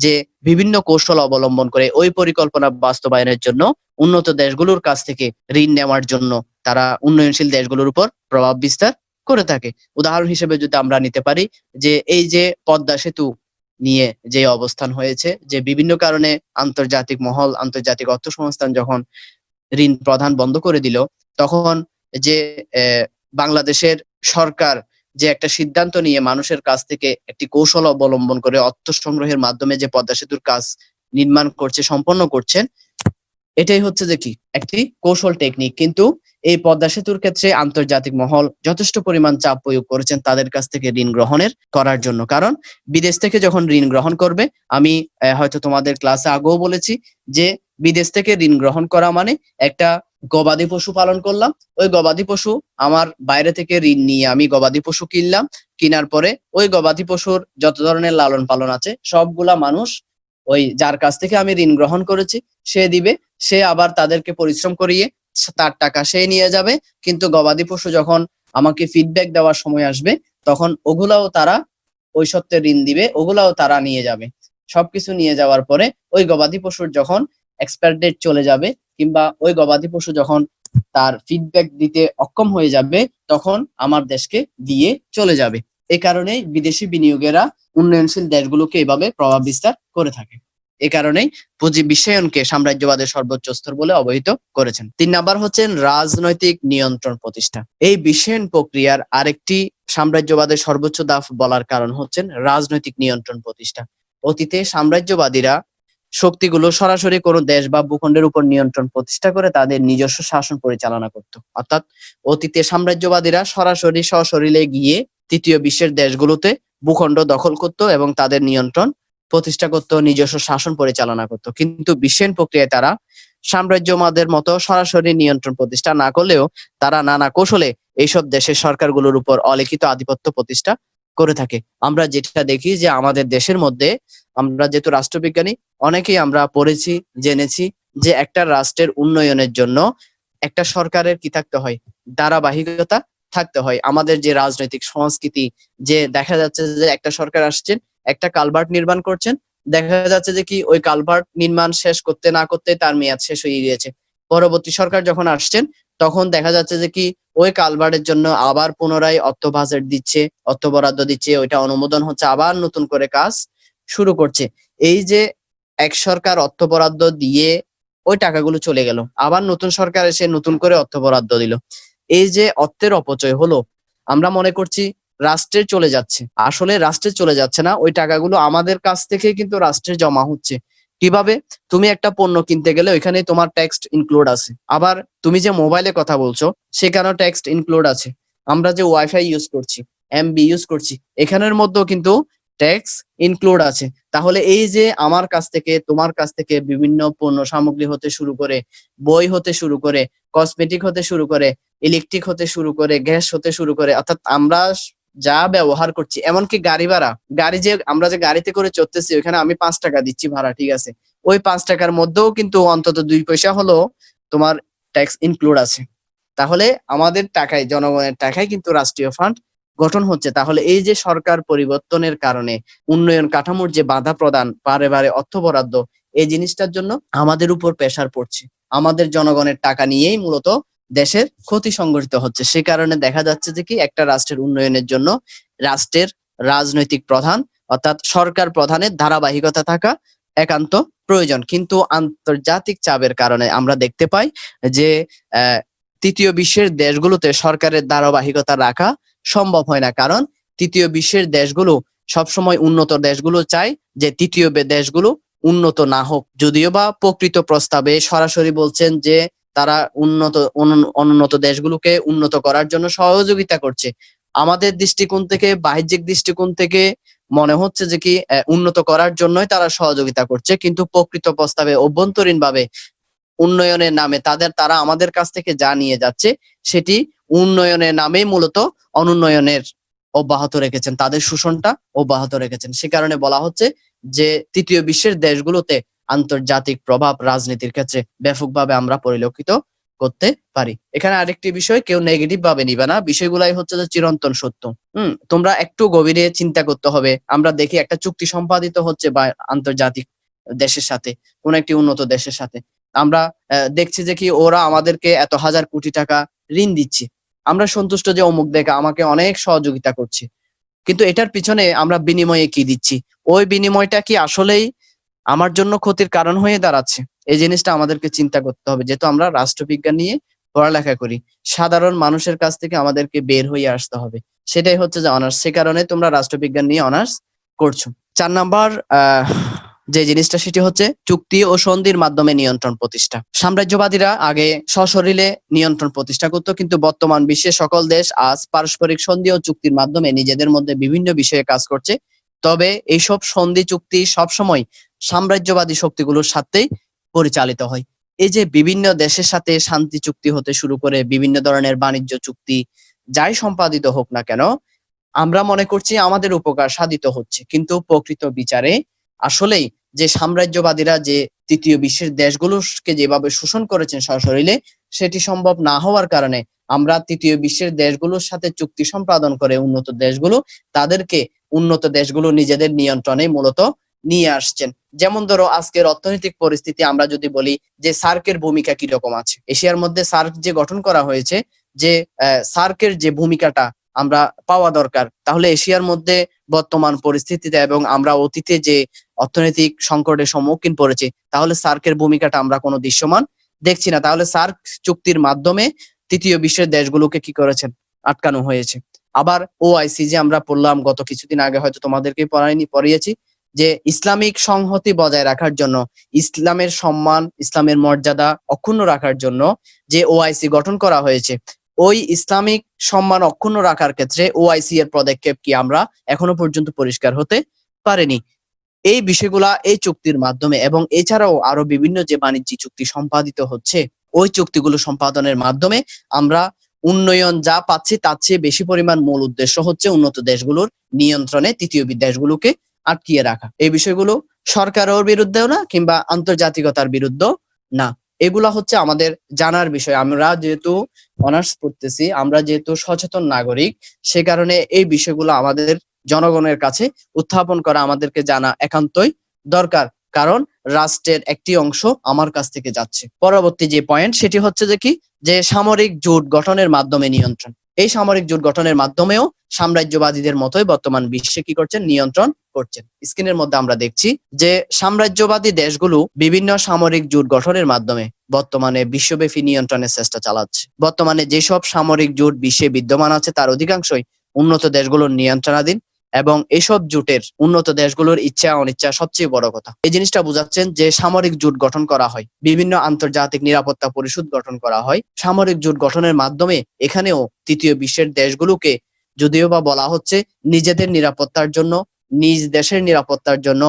যে বিভিন্ন কৌশল অবলম্বন করে ওই পরিকল্পনা বাস্তবায়নের জন্য উন্নত দেশগুলোর কাছ থেকে ঋণ নেওয়ার জন্য তারা উন্নয়নশীল দেশগুলোর উপর প্রভাব বিস্তার করে থাকে। উদাহরণ হিসেবে যদি আমরা নিতে পারি যে এই যে পদ্মা সেতু নিয়ে যে অবস্থান হয়েছে, যে বিভিন্ন কারণে আন্তর্জাতিক মহল, আন্তর্জাতিক অর্থ সংস্থান যখন ঋণ প্রদান বন্ধ করে দিল, তখন যে বাংলাদেশের সরকার যে একটা সিদ্ধান্ত নিয়ে মানুষের কাছ থেকে একটি কৌশল অবলম্বন করে অর্থ সংগ্রহের মাধ্যমে যে পদ্মা সেতুর কাজ নির্মাণ করছে, সম্পন্ন করছেন, এটাই হচ্ছে একটি কৌশল টেকনিক। কিন্তু এই পদ্মা সেতুর ক্ষেত্রে আন্তর্জাতিক মহল যথেষ্ট পরিমাণ চাপ প্রয়োগ করেছেন তাদের কাছ থেকে ঋণ গ্রহণের করার জন্য। কারণ বিদেশ থেকে যখন ঋণ গ্রহণ করবে, আমি হয়তো তোমাদের ক্লাসে আগেও বলেছি যে বিদেশ থেকে ঋণ গ্রহণ করা মানে একটা গবাদি পশু পালন করলাম। ওই গবাদি পশু আমার বাইরে থেকে ঋণ নিয়ে আমি গবাদি পশু কিনলাম। কিনার পরে ওই গবাদি পশুর যত ধরনের লালন পালন আছে সবগুলা মানুষ ওই যার কাছ থেকে আমি ঋণ গ্রহণ করেছি সে দিবে। সে আবার তাদেরকে পরিশ্রম করিয়ে তার টাকা সে নিয়ে যাবে। কিন্তু গবাদি পশু যখন আমাকে ফিডব্যাক দেওয়ার সময় আসবে, তখন ওগুলাও তারা ওই সত্ত্বে ঋণ দিবে, ওগুলাও তারা নিয়ে যাবে। সবকিছু নিয়ে যাওয়ার পরে ওই গবাদি পশুর যখন এক্সপায়ার ডেট চলে যাবে, কিংবা ওই গবাদি পশু যখন তার ফিডব্যাক দিতে অক্ষম হয়ে যাবে, তখন আমার দেশকে দিয়ে চলে যাবে। এই কারণেই বিদেশি বিনিয়োগেরা উন্নয়নশীল দেশগুলোকে এভাবে প্রভাব বিস্তার করে থাকে। এ কারণেই পুঁজি বিশ্বায়নকে সাম্রাজ্যবাদের সর্বোচ্চ স্তর বলে অবহিত করেছেন। ৩ নাম্বার হচ্ছেন রাজনৈতিক নিয়ন্ত্রণ প্রতিষ্ঠা। এই বিশ্বায়ন প্রক্রিয়ার আরেকটি সাম্রাজ্যবাদের সর্বোচ্চ ধাপ বলার কারণ হচ্ছেন রাজনৈতিক নিয়ন্ত্রণ প্রতিষ্ঠা। অতীতে সাম্রাজ্যবাদীরা শক্তিগুলো সরাসরি কোনো দেশ বা ভূখণ্ডের উপর নিয়ন্ত্রণ প্রতিষ্ঠা করে তাদের নিজস্ব শাসন পরিচালনা করত। অর্থাৎ অতীতে সাম্রাজ্যবাদীরা সরাসরি সশরীরে গিয়ে তৃতীয় বিশ্বের দেশগুলোতে ভূখণ্ড দখল করত এবং তাদের নিয়ন্ত্রণ প্রতিষ্ঠা করত, নিজস্ব শাসন পরিচালনা করত। কিন্তু বিশ্বায়ন প্রক্রিয়ায় তারা সাম্রাজ্যবাদের মতো সরাসরি নিয়ন্ত্রণ প্রতিষ্ঠা না করলেও তারা নানা কৌশলে এইসব দেশের সরকারগুলোর উপর অলিখিত আধিপত্য প্রতিষ্ঠা করে থাকে। আমরা যেটা দেখি যে আমাদের দেশের মধ্যে, আমরা যেহেতু রাষ্ট্রবিজ্ঞানী, অনেকেই আমরা পড়েছি, জেনেছি যে একটা রাষ্ট্রের উন্নয়নের জন্য একটা সরকারের কি থাকতে হয়? ধারাবাহিকতা থাকতে হয়। আমাদের যে রাজনৈতিক সংস্কৃতি, যে দেখা যাচ্ছে যে একটা সরকার আসছেন, একটা কালভার্ট নির্মাণ করছেন, দেখা যাচ্ছে যে কি ওই কালভার্ট নির্মাণ শেষ করতে না করতে তার মেয়াদ শেষ হয়ে গিয়েছে। পরবর্তী সরকার যখন আসছেন, তখন দেখা যাচ্ছে যে কি ওই কালভার্টের জন্য আবার পুনরায় অর্থ বাজেট দিচ্ছে, অর্থ বরাদ্দ দিচ্ছে, ওইটা অনুমোদন হচ্ছে, আবার নতুন করে কাজ শুরু করছে। এই যে এক সরকার অর্থ বরাদ্দ দিয়ে ওই টাকাগুলো চলে গেল, আবার নতুন সরকার এসে নতুন করে অর্থ বরাদ্দ দিল। এই যে অর্থের অপচয় হলো, আমরা মনে করছি রাষ্ট্রে চলে যাচ্ছে, আসলে রাষ্ট্রে চলে যাচ্ছে না, ওই টাকাগুলো আমাদের কাছ থেকে কিন্তু রাষ্ট্রে জমা হচ্ছে। কিভাবে? তুমি একটা পণ্য কিনতে গেলে ওইখানে তোমার ট্যাক্স ইনক্লুড আছে। আবার তুমি যে মোবাইলে কথা বলছো সেখানেও ট্যাক্স ইনক্লুড আছে। আমরা যে ওয়াইফাই ইউজ করছি, এমবি ইউজ করছি, এখানের মধ্যেও কিন্তু ট্যাক্স ইনক্লুড আছে। তাহলে এই যে আমার কাছ থেকে তোমার কাছ থেকে বিভিন্ন পণ্য সামগ্রী হতে শুরু করে, বই হতে শুরু করে, কসমেটিক হতে শুরু করে, ইলেকট্রিক হতে শুরু করে, গ্যাস হতে শুরু করে, অর্থাৎ আমরা যা ব্যবহার করছি, এমনকি গাড়ি ভাড়া, গাড়ি যে আমরা যে গাড়িতে করে চড়তেছি ওইখানে আমি ৫ টাকা দিচ্ছি ভাড়া, ঠিক আছে, ওই ৫ টাকার মধ্যেও কিন্তু অন্তত ২ পয়সা হলো তোমার ট্যাক্স ইনক্লুড আছে। তাহলে আমাদের টাকায়, জনগণের টাকায় কিন্তু রাষ্ট্রীয় ফান্ড গঠন হচ্ছে। তাহলে এই যে সরকার পরিবর্তনের কারণে উন্নয়ন কাঠামোর যে বাধা প্রদান, বারে বারে অর্থ বরাদ্দ, এই জিনিসটার জন্য আমাদের উপর প্রেসার পড়ছে। আমাদের জনগণের টাকা নিয়েই মূলত দেশের ক্ষতি সংঘটিত হচ্ছে। সে কারণে দেখা যাচ্ছে যে কি একটা রাষ্ট্রের উন্নয়নের জন্য রাষ্ট্রের রাজনৈতিক প্রধান, অর্থাৎ সরকার প্রধানের ধারাবাহিকতা থাকা একান্ত প্রয়োজন। কিন্তু আন্তর্জাতিক চাপের কারণে আমরা দেখতে পাই যে তৃতীয় বিশ্বের দেশগুলোতে সরকারের ধারাবাহিকতা রাখা সম্ভব হয় না, কারণ তৃতীয় বিশ্বের দেশগুলো সবসময় উন্নত দেশগুলো চায় যে তৃতীয় দেশগুলো উন্নত না হোক। যদিও বা প্রকৃত প্রস্তাবে সরাসরি বলছেন যে তারা অনুন্নত দেশগুলোকে উন্নত করার জন্য সহযোগিতা করছে। আমাদের দৃষ্টিকোণ থেকে, বাহ্যিক দৃষ্টিকোণ থেকে মনে হচ্ছে যে কি উন্নত করার জন্যই তারা সহযোগিতা করছে, কিন্তু প্রকৃত প্রস্তাবে অভ্যন্তরীণভাবে উন্নয়নের নামে তারা আমাদের কাছ থেকে যা নিয়ে যাচ্ছে সেটি উন্নয়নের নামেই মূলত অনুন্নয়নের অব্যাহত রেখেছেন, তাদের শোষণটা অব্যাহত রেখেছেন। সে কারণে বলা হচ্ছে যে তৃতীয় বিশ্বের দেশগুলোতে আন্তর্জাতিক প্রভাব রাজনীতির ক্ষেত্রে ব্যাপকভাবে আমরা পরিলক্ষিত করতে পারি। এখানে আরেকটি বিষয়, কেউ নেগেটিভ ভাবে নিবে না, বিষয়গুলাই হচ্ছে যে চিরন্তন সত্য। তোমরা একটু গভীরে চিন্তা করতে হবে। আমরা দেখি একটা চুক্তি সম্পাদিত হচ্ছে বা আন্তর্জাতিক দেশের সাথে, কোন একটি উন্নত দেশের সাথে, আমরা দেখছি যে কি ওরা আমাদেরকে এত হাজার কোটি টাকা ঋণ দিচ্ছে। আমরা সন্তুষ্ট যে অমুক দেখা আমাকে অনেক সহযোগিতা করছে, কিন্তু এটার পিছনে আমরা বিনিময়ে কি দিচ্ছি? ওই বিনিময়টা কি আসলেই আমার জন্য ক্ষতির কারণ হয়ে দাঁড়াচ্ছে? এই জিনিসটা আমাদেরকে চিন্তা করতে হবে। যেহেতু আমরা রাষ্ট্রবিজ্ঞান নিয়ে পড়ালেখা করি, সাধারণ মানুষের কাছ থেকে আমাদেরকে বের হয়ে আসতে হবে। সেটাই হচ্ছে যে অনার্স। সে কারণে তোমরা রাষ্ট্রবিজ্ঞান নিয়ে অনার্স করছো। ৪ নাম্বার যে জিনিসটা, সেটি হচ্ছে চুক্তি ও সন্ধির মাধ্যমে নিয়ন্ত্রণ প্রতিষ্ঠা। সাম্রাজ্যবাদীরা আগে সশরীরে নিয়ন্ত্রণ প্রতিষ্ঠা করত, কিন্তু বর্তমান বিশ্বের সকল দেশ আজ পারস্পরিক সন্ধি ও চুক্তির মাধ্যমে নিজেদের মধ্যে বিভিন্ন বিষয়ে কাজ করছে। তবে এইসব সন্ধি চুক্তি সবসময় সাম্রাজ্যবাদী শক্তিগুলোর সাথেই পরিচালিত হয়। এই যে বিভিন্ন দেশের সাথে শান্তি চুক্তি হতে শুরু করে বিভিন্ন ধরনের বাণিজ্য চুক্তি যাই সম্পাদিত হোক না কেন, আমরা মনে করছি আমাদের উপকার সাধিত হচ্ছে, কিন্তু প্রকৃত বিচারে আসলেই যে সাম্রাজ্যবাদীরা যে তৃতীয় বিশ্বের দেশগুলোকে যেভাবে শোষণ করেছেন সশরীরে, সেটি সম্ভব না হওয়ার কারণে আমরা তৃতীয় বিশ্বের দেশগুলোর সাথে চুক্তি সম্পাদন করে উন্নত দেশগুলো তাদেরকে উন্নত দেশগুলো নিজেদের নিয়ন্ত্রণে মূলত নিয়ে আসছেন। যেমন ধরো আজকের অর্থনৈতিক পরিস্থিতি আমরা যদি বলি যে সার্কের ভূমিকা কিরকম আছে, এশিয়ার মধ্যে সার্ক যে গঠন করা হয়েছে, যে সার্কের যে ভূমিকাটা আমরা পাওয়া দরকার, তাহলে এশিয়ার মধ্যে বর্তমান পরিস্থিতিতে এবং আমরা অতীতে যে অর্থনৈতিক সংকটের সম্মুখীন পড়েছি, তাহলে সার্কের ভূমিকাটা আমরা কোনো দৃশ্যমান দেখছি না। তাহলে সার্ক চুক্তির মাধ্যমে তৃতীয় বিশ্বের দেশগুলোকে কি করেছেন? আটকানো হয়েছে। আবার ওআইসি যে আমরা পড়লাম গত কিছুদিন আগে, হয়তো তোমাদেরকে পড়িয়েছি, যে ইসলামিক সংহতি বজায় রাখার জন্য, ইসলামের সম্মান, ইসলামের মর্যাদা অক্ষুণ্ণ রাখার জন্য যে ওআইসি গঠন করা হয়েছে, ওই ইসলামিক সম্মান অক্ষুণ্ণ রাখার ক্ষেত্রে ওআইসি এর পদক্ষেপ কি আমরা এখনো পর্যন্ত পরিষ্কার হতে পারেনি। এই বিষয়গুলা এই চুক্তির মাধ্যমে এবং এছাড়াও আরো বিভিন্ন যে বাণিজ্যিক চুক্তি সম্পাদিত হচ্ছে, ওই চুক্তিগুলো সম্পাদনের মাধ্যমে আমরা উন্নয়ন যা পাচ্ছি তার চেয়ে বেশি পরিমাণ মূল উদ্দেশ্য হচ্ছে উন্নত দেশগুলোর নিয়ন্ত্রণে তৃতীয় দেশগুলোকে আটকিয়ে রাখা। এই বিষয়গুলো সরকারের বিরুদ্ধেও না, কিংবা আন্তর্জাতিকতার বিরুদ্ধেও না। এগুলা হচ্ছে আমাদের জানার বিষয়। আমরা যেহেতু অনার্স পড়তেছি, আমরা যেহেতু সচেতন নাগরিক, সে কারণে এই বিষয়গুলো আমাদের জনগণের কাছে উত্থাপন করা, আমাদেরকে জানা একান্তই দরকার। কারণ রাষ্ট্রের একটি অংশ আমার কাছ থেকে যাচ্ছে। পরবর্তী যে পয়েন্ট, সেটি হচ্ছে যে কি, যে সামরিক জোট গঠনের মাধ্যমে নিয়ন্ত্রণ। এই সামরিক জোট গঠনের মাধ্যমেও সাম্রাজ্যবাদীদের মতোই বর্তমান বিশ্বে কি করছেন? নিয়ন্ত্রণ করছেন। স্ক্রিনের মধ্যে আমরা দেখছি যে সাম্রাজ্যবাদী দেশগুলো বিভিন্ন সামরিক জোট গঠনের মাধ্যমে বর্তমানে বিশ্বব্যাপী নিয়ন্ত্রণের চেষ্টা চালাচ্ছে। বর্তমানে যেসব সামরিক জোট বিশ্বে বিদ্যমান আছে তার অধিকাংশই উন্নত দেশগুলোর নিয়ন্ত্রণাধীন, এবং এসব জোটের উন্নত দেশগুলোর ইচ্ছা অনিচ্ছা সবচেয়ে বড় কথা। এই জিনিসটা বুঝাচ্ছেন যে সামরিক জোট গঠন করা হয়, বিভিন্ন আন্তর্জাতিক নিরাপত্তা পরিষদ গঠন করা হয় সামরিক জোট গঠনের মাধ্যমে। এখানেও তৃতীয় বিশ্বের দেশগুলোকে যদিও বা বলা হচ্ছে নিজেদের নিরাপত্তার জন্য, নিজ দেশের নিরাপত্তার জন্য,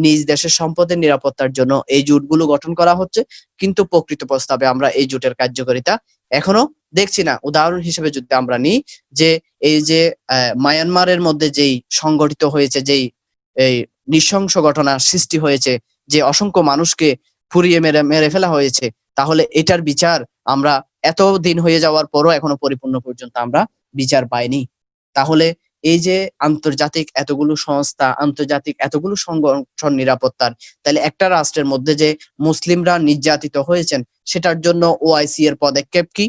নিজ দেশের সম্পদের নিরাপত্তার জন্য এই জোটগুলো গঠন করা হচ্ছে, কিন্তু প্রকৃত প্রস্তাবে আমরা এই জোটের কার্যকারিতা এখনো দেখছি না। উদাহরণ হিসেবে যদি আমরা নিই, যে এই যে মায়ানমারের মধ্যে যেই সংগঠিত হয়েছে, যেই এই নৃশংস ঘটনা সৃষ্টি হয়েছে, যে অসংখ্য মানুষকে পুড়িয়ে মেরে ফেলা হয়েছে, তাহলে এটার বিচার আমরা এত দিন হয়ে যাওয়ার পরও এখনো পরিপূর্ণ পর্যন্ত আমরা বিচার পাইনি। তাহলে এই যে আন্তর্জাতিক এতগুলো সংস্থা, আন্তর্জাতিক এতগুলো সংগঠন নিরাপত্তার, তাহলে একটা রাষ্ট্রের মধ্যে যে মুসলিমরা নির্যাতিত হয়েছেন সেটার জন্য ওআইসি এর পদক্ষেপ কি?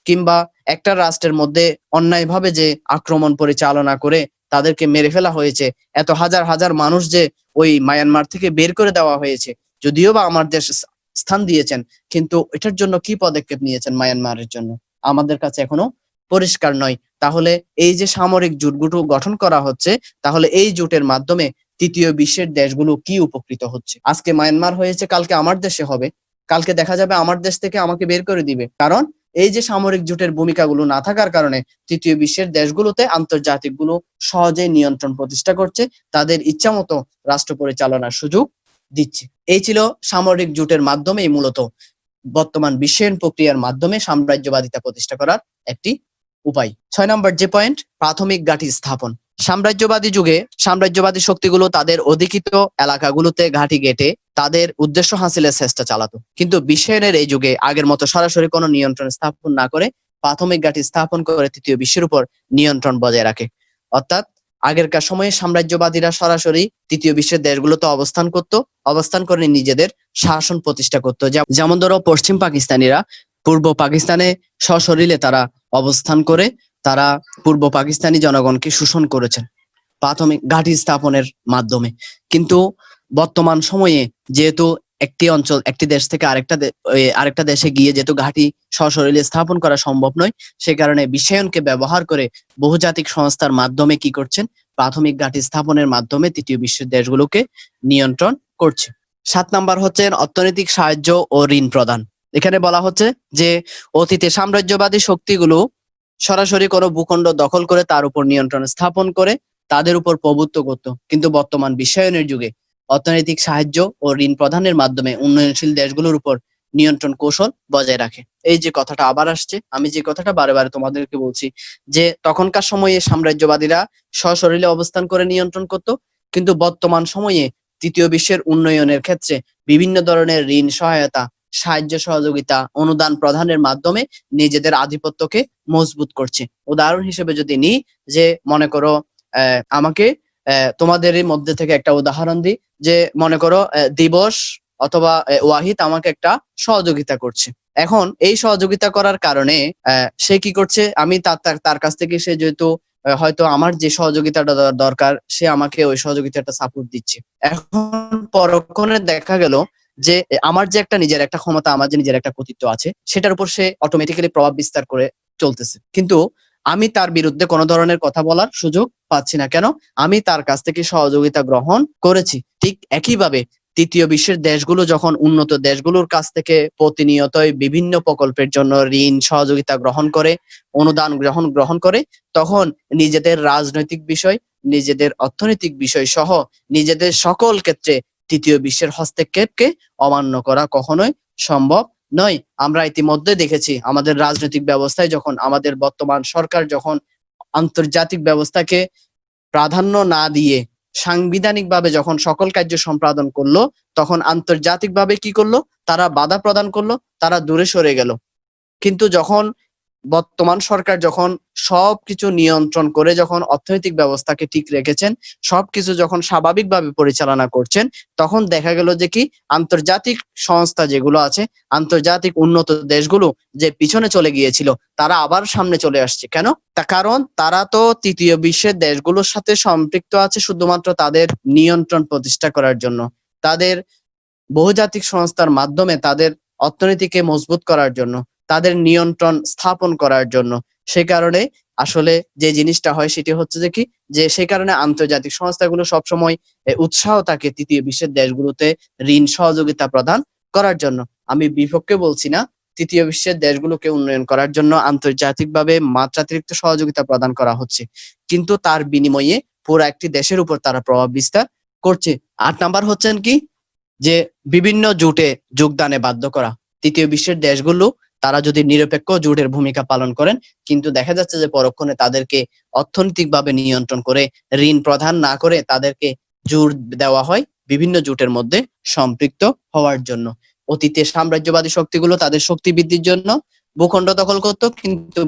কিংবা একটা রাষ্ট্রের মধ্যে অন্যায়ভাবে যে আক্রমণ পরিচালনা করে তাদেরকে মেরে ফেলা হয়েছে, এত হাজার হাজার মানুষ যে ওই মায়ানমার থেকে বের করে দেওয়া হয়েছে, যদিও বা আমার দেশ স্থান দিয়েছেন, কিন্তু এটার জন্য কি পদক্ষেপ নিয়েছেন মায়ানমারের জন্য? আমাদের কাছে এখনো পরিষ্কার নয়। তাহলে এই যে সামরিক জোটগুলো গঠন করা হচ্ছে, তাহলে এই জোটের মাধ্যমে তৃতীয় বিশ্বের দেশগুলো কি উপকৃত হচ্ছে? আজকে মায়ানমার হয়েছে, কালকে আমার দেশে হবে, কালকে দেখা যাবে আমার দেশ থেকে আমাকে বের করে দিবে। কারণ এই যে সামরিক জোটের ভূমিকাগুলো না থাকার কারণে তৃতীয় বিশ্বের দেশগুলোতে আন্তর্জাতিক গুলো সহজে নিয়ন্ত্রণ প্রতিষ্ঠা করছে, তাদের ইচ্ছামতো রাষ্ট্র পরিচালনার সুযোগ দিচ্ছে। এই ছিল সামরিক জোটের মাধ্যমেই মূলত বর্তমান বিশ্বায়ন প্রক্রিয়ার মাধ্যমে সাম্রাজ্যবাদিতা প্রতিষ্ঠা করার একটি উপায়। ৬ নম্বর যে পয়েন্ট, প্রাথমিক ঘাঁটি স্থাপন। সাম্রাজ্যবাদী যুগে সাম্রাজ্যবাদী শক্তিগুলো তাদের অধিকৃত এলাকাগুলোতে ঘাঁটি গেঁথে তাদের উদ্দেশ্য হাসিলের চেষ্টা চালাতো। কিন্তু বিশ্বায়নের এই যুগে আগের মতো সরাসরি কোনো নিয়ন্ত্রণ স্থাপন না করে প্রাথমিক ঘাঁটি স্থাপন করে তৃতীয় বিশ্বের উপর নিয়ন্ত্রণ বজায় রাখে। অর্থাৎ আগেরকার সময়ে সাম্রাজ্যবাদীরা সরাসরি তৃতীয় বিশ্বের দেশগুলোতে অবস্থান করে নিজেদের শাসন প্রতিষ্ঠা করতো। যেমন ধরো পশ্চিম পাকিস্তানিরা পূর্ব পাকিস্তানে সশরীরে তারা অবস্থান করে তারা পূর্ব পাকিস্তানি জনগণকে শোষণ করেছেন প্রাথমিক ঘাঁটি স্থাপনের মাধ্যমে। কিন্তু বর্তমান সময়ে যেহেতু একটি অঞ্চল একটি দেশ থেকে আরেকটা দেশে গিয়ে যেহেতু ঘাঁটি সশরীরে স্থাপন করা সম্ভব নয়, সে কারণে বিশ্বায়নকে ব্যবহার করে বহুজাতিক সংস্থার মাধ্যমে কি করছেন, প্রাথমিক ঘাঁটি স্থাপনের মাধ্যমে তৃতীয় বিশ্বের দেশগুলোকে নিয়ন্ত্রণ করছে। ৭ নাম্বার হচ্ছে অর্থনৈতিক সাহায্য ও ঋণ প্রদান। এখানে বলা হচ্ছে যে অতীতে সাম্রাজ্যবাদী শক্তিগুলো সরাসরি কোনো ভূখণ্ড দখল করে তার উপর নিয়ন্ত্রণ স্থাপন করে তাদের উপর প্রভুত্ব করত, কিন্তু বর্তমান বিশ্বায়নের যুগে অর্থনৈতিক সাহায্য ও ঋণ প্রদানের মাধ্যমে উন্নয়নশীল দেশগুলোর উপর নিয়ন্ত্রণ কৌশল বজায় রাখে। এই যে কথাটা আবার আসছে, আমি যে কথাটা বারে বারে তোমাদেরকে বলছি যে তখনকার সময়ে সাম্রাজ্যবাদীরা সশরীরে অবস্থান করে নিয়ন্ত্রণ করত, কিন্তু বর্তমান সময়ে তৃতীয় বিশ্বের উন্নয়নের ক্ষেত্রে বিভিন্ন ধরনের ঋণ সহায়তা, সাহায্য সহযোগিতা, অনুদান প্রদানের মাধ্যমে নিজেদের আধিপত্যকে মজবুত করছে। উদাহরণ হিসেবে যদি নিই, যে মনে করো আমাকে তোমাদেরই মধ্যে থেকে একটা উদাহরণ দিই, যে মনে করো দিবস অথবা ওয়াহিদ আমাকে একটা সহযোগিতা করছে। এখন এই সহযোগিতা করার কারণে সে কি করছে, আমি তার কাছ থেকে সে যেহেতু হয়তো আমার যে সহযোগিতাটা দরকার সে আমাকে ওই সহযোগিতাটা সাপোর্ট দিচ্ছে। এখন পরক্ষণে দেখা গেল যে আমার যে একটা নিজের একটা ক্ষমতা, আমার যে নিজের একটা কর্তৃত্ব আছে, সেটার উপর সে অটোমেটিক্যালি প্রভাব বিস্তার করে চলতেছে, কিন্তু আমি তার বিরুদ্ধে কোনো ধরনের কথা বলার সুযোগ পাচ্ছি না। কেন? আমি তার কাছ থেকে সহযোগিতা গ্রহণ করেছি। ঠিক একইভাবে তৃতীয় বিশ্বের দেশগুলো যখন উন্নত দেশগুলোর কাছ থেকে প্রতিনিয়তই বিভিন্ন প্রকল্পের জন্য ঋণ সহযোগিতা গ্রহণ করে, অনুদান গ্রহণ করে, তখন নিজেদের রাজনৈতিক বিষয়, নিজেদের অর্থনৈতিক বিষয় সহ নিজেদের সকল ক্ষেত্রে তৃতীয় বিশ্বের হস্তক্ষেপকে অমান্য করা কখনোই সম্ভব নয়। আমরা ইতিমধ্যে দেখেছি আমাদের রাজনৈতিক ব্যবস্থায় যখন আমাদের বর্তমান সরকার যখন আন্তর্জাতিক ব্যবস্থাকে প্রাধান্য না দিয়ে সাংবিধানিকভাবে যখন সকল কার্য সম্পাদন করলো, তখন আন্তর্জাতিকভাবে কি করলো, তারা বাধা প্রদান করলো, তারা দূরে সরে গেল। কিন্তু যখন বর্তমান সরকার যখন সবকিছু নিয়ন্ত্রণ করে যখন অর্থনৈতিক ব্যবস্থাকে ঠিক রেখেছেন, সবকিছু যখন স্বাভাবিকভাবে পরিচালনা করছেন, তখন দেখা গেল যে কি আন্তর্জাতিক সংস্থা যেগুলো আছে, আন্তর্জাতিক উন্নত দেশগুলো যে পিছনে চলে গিয়েছিল, তারা আবার সামনে চলে আসছে। কেন? কারণ তারা তো তৃতীয় বিশ্বের দেশগুলোর সাথে সম্পৃক্ত আছে শুধুমাত্র তাদের নিয়ন্ত্রণ প্রতিষ্ঠা করার জন্য, তাদের বহুজাতিক সংস্থার মাধ্যমে তাদের অর্থনীতিকে মজবুত করার জন্য, তাদের নিয়ন্ত্রণ স্থাপন করার জন্য। সে কারণে আসলে যে জিনিসটা হয় সেটি হচ্ছে যে কি, যে সেই কারণে আন্তর্জাতিক সংস্থাগুলো সবসময় উৎসাহ থাকে তৃতীয় বিশ্বের দেশগুলোতে ঋণ সহযোগিতা প্রদান করার জন্য। আমি বিপক্ষে বলছি না, তৃতীয় বিশ্বের দেশগুলোকে উন্নয়ন করার জন্য আন্তর্জাতিকভাবে মাত্রাতিরিক্ত সহযোগিতা প্রদান করা হচ্ছে, কিন্তু তার বিনিময়ে পুরো একটি দেশের উপর তারা প্রভাব বিস্তার করছে। ৮ নাম্বার হচ্ছেন কি, যে বিভিন্ন জোটে যোগদানে বাধ্য করা। তৃতীয় বিশ্বের দেশগুলো তারা যদি নিরপেক্ষ জোটের ভূমিকা পালন করেন, কিন্তু দেখা যাচ্ছে যে পরক্ষণে তাদেরকে অর্থনৈতিকভাবে নিয়ন্ত্রণ করে ঋণ প্রদান না করে তাদেরকে জোর দেওয়া হয় বিভিন্ন জোটের মধ্যে সম্পৃক্ত হওয়ার জন্য। অতীতে সাম্রাজ্যবাদী শক্তিগুলো তাদের শক্তি বৃদ্ধির জন্য ভূখণ্ড দখল করত, কিন্তু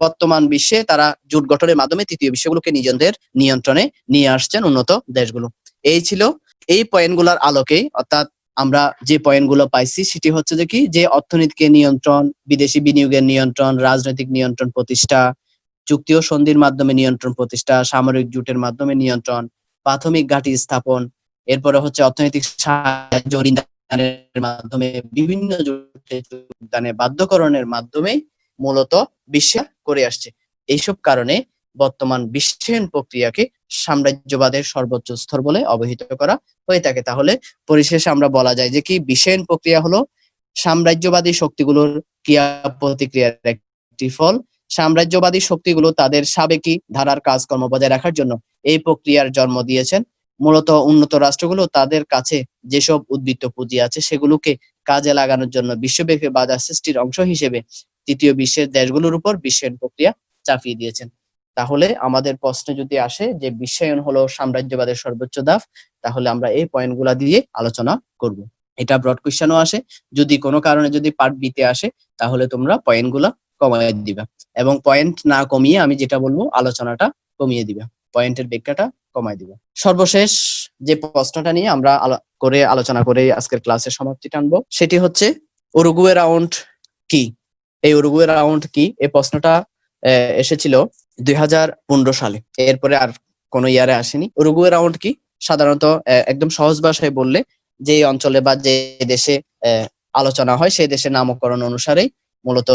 বর্তমান বিশ্বে তারা জোট গঠনের মাধ্যমে তৃতীয় বিশ্বগুলোকে নিজেদের নিয়ন্ত্রণে নিয়ে আসছেন উন্নত দেশগুলো। এই ছিল এই পয়েন্টগুলোর আলোকে, অর্থাৎ আমরা যে পয়েন্টগুলো পাইছি সেটি হচ্ছে যে কি, যে অর্থনীতিকে নিয়ন্ত্রণ, বিদেশি বিনিয়োগের নিয়ন্ত্রণ, রাজনৈতিক নিয়ন্ত্রণ প্রতিষ্ঠা, চুক্তি ও সন্ধির মাধ্যমে নিয়ন্ত্রণ প্রতিষ্ঠা, সামরিক জোটের মাধ্যমে নিয়ন্ত্রণ, প্রাথমিক ঘাঁটি স্থাপন, এরপরে হচ্ছে অর্থনৈতিক সাহায্য ঋণ দানের মাধ্যমে বিভিন্ন জোটে যোগদানে বাধ্যকরণের মাধ্যমে মূলত বিশ্বায়ন করে আসছে। এইসব কারণে বর্তমান বিশ্বায়ন প্রক্রিয়াকে সাম্রাজ্যবাদের সর্বোচ্চ স্তর বলে অবহিত করা হয়ে থাকে। তাহলে পরিশেষে আমরা বলা যায় যে কি বিশ্বায়ন প্রক্রিয়া হলো সাম্রাজ্যবাদী শক্তিগুলোর ক্রিয়া প্রতিক্রিয়ার একটি ফল। সাম্রাজ্যবাদী শক্তিগুলো তাদের সাবেকি ধারার কাজকর্ম বজায় রাখার জন্য এই প্রক্রিয়ার জন্ম দিয়েছেন। মূলত উন্নত রাষ্ট্রগুলো তাদের কাছে যেসব উদ্বৃত্ত পুঁজি আছে সেগুলোকে কাজে লাগানোর জন্য বিশ্বব্যাপী বাজার সৃষ্টির অংশ হিসেবে তৃতীয় বিশ্বের দেশগুলোর উপর বিশ্বায়ন প্রক্রিয়া চাপিয়ে দিয়েছেন। তাহলে আমাদের প্রশ্নে যদি আসে যে বিশ্বায়ন হলো সাম্রাজ্যবাদের সর্বোচ্চ ধাপ, তাহলে আমরা এই পয়েন্টগুলা দিয়ে আলোচনা করব। এটা ব্রড কোয়েশ্চেনও আসে। যদি কোনো কারণে যদি পার্ট বি তে আসে তাহলে তোমরা পয়েন্টগুলা কমায় দিবা এবং পয়েন্ট না কমিয়ে আমি যেটা বলবো আলোচনাটা কমিয়ে দিবা, পয়েন্টের ব্যাখ্যাটা কমায় দিবা। সর্বশেষ যে প্রশ্নটা নিয়ে আমরা আলোচনা করে আজকের ক্লাসের সমাপ্তি টানবো সেটি হচ্ছে উরুগুয়ে রাউন্ড কি। এই উরুগুয়ে রাউন্ড কি এই প্রশ্নটা এসেছিল 2015 সালে, এরপরে আর কোনো ইয়ারে আসেনি। উরুগুয়ে রাউন্ড কি সাধারণত একদম সহজ ভাষায় বললে যে অঞ্চলে বা যে দেশে আলোচনা হয় সেই দেশের নামকরণ অনুসারেই মূলত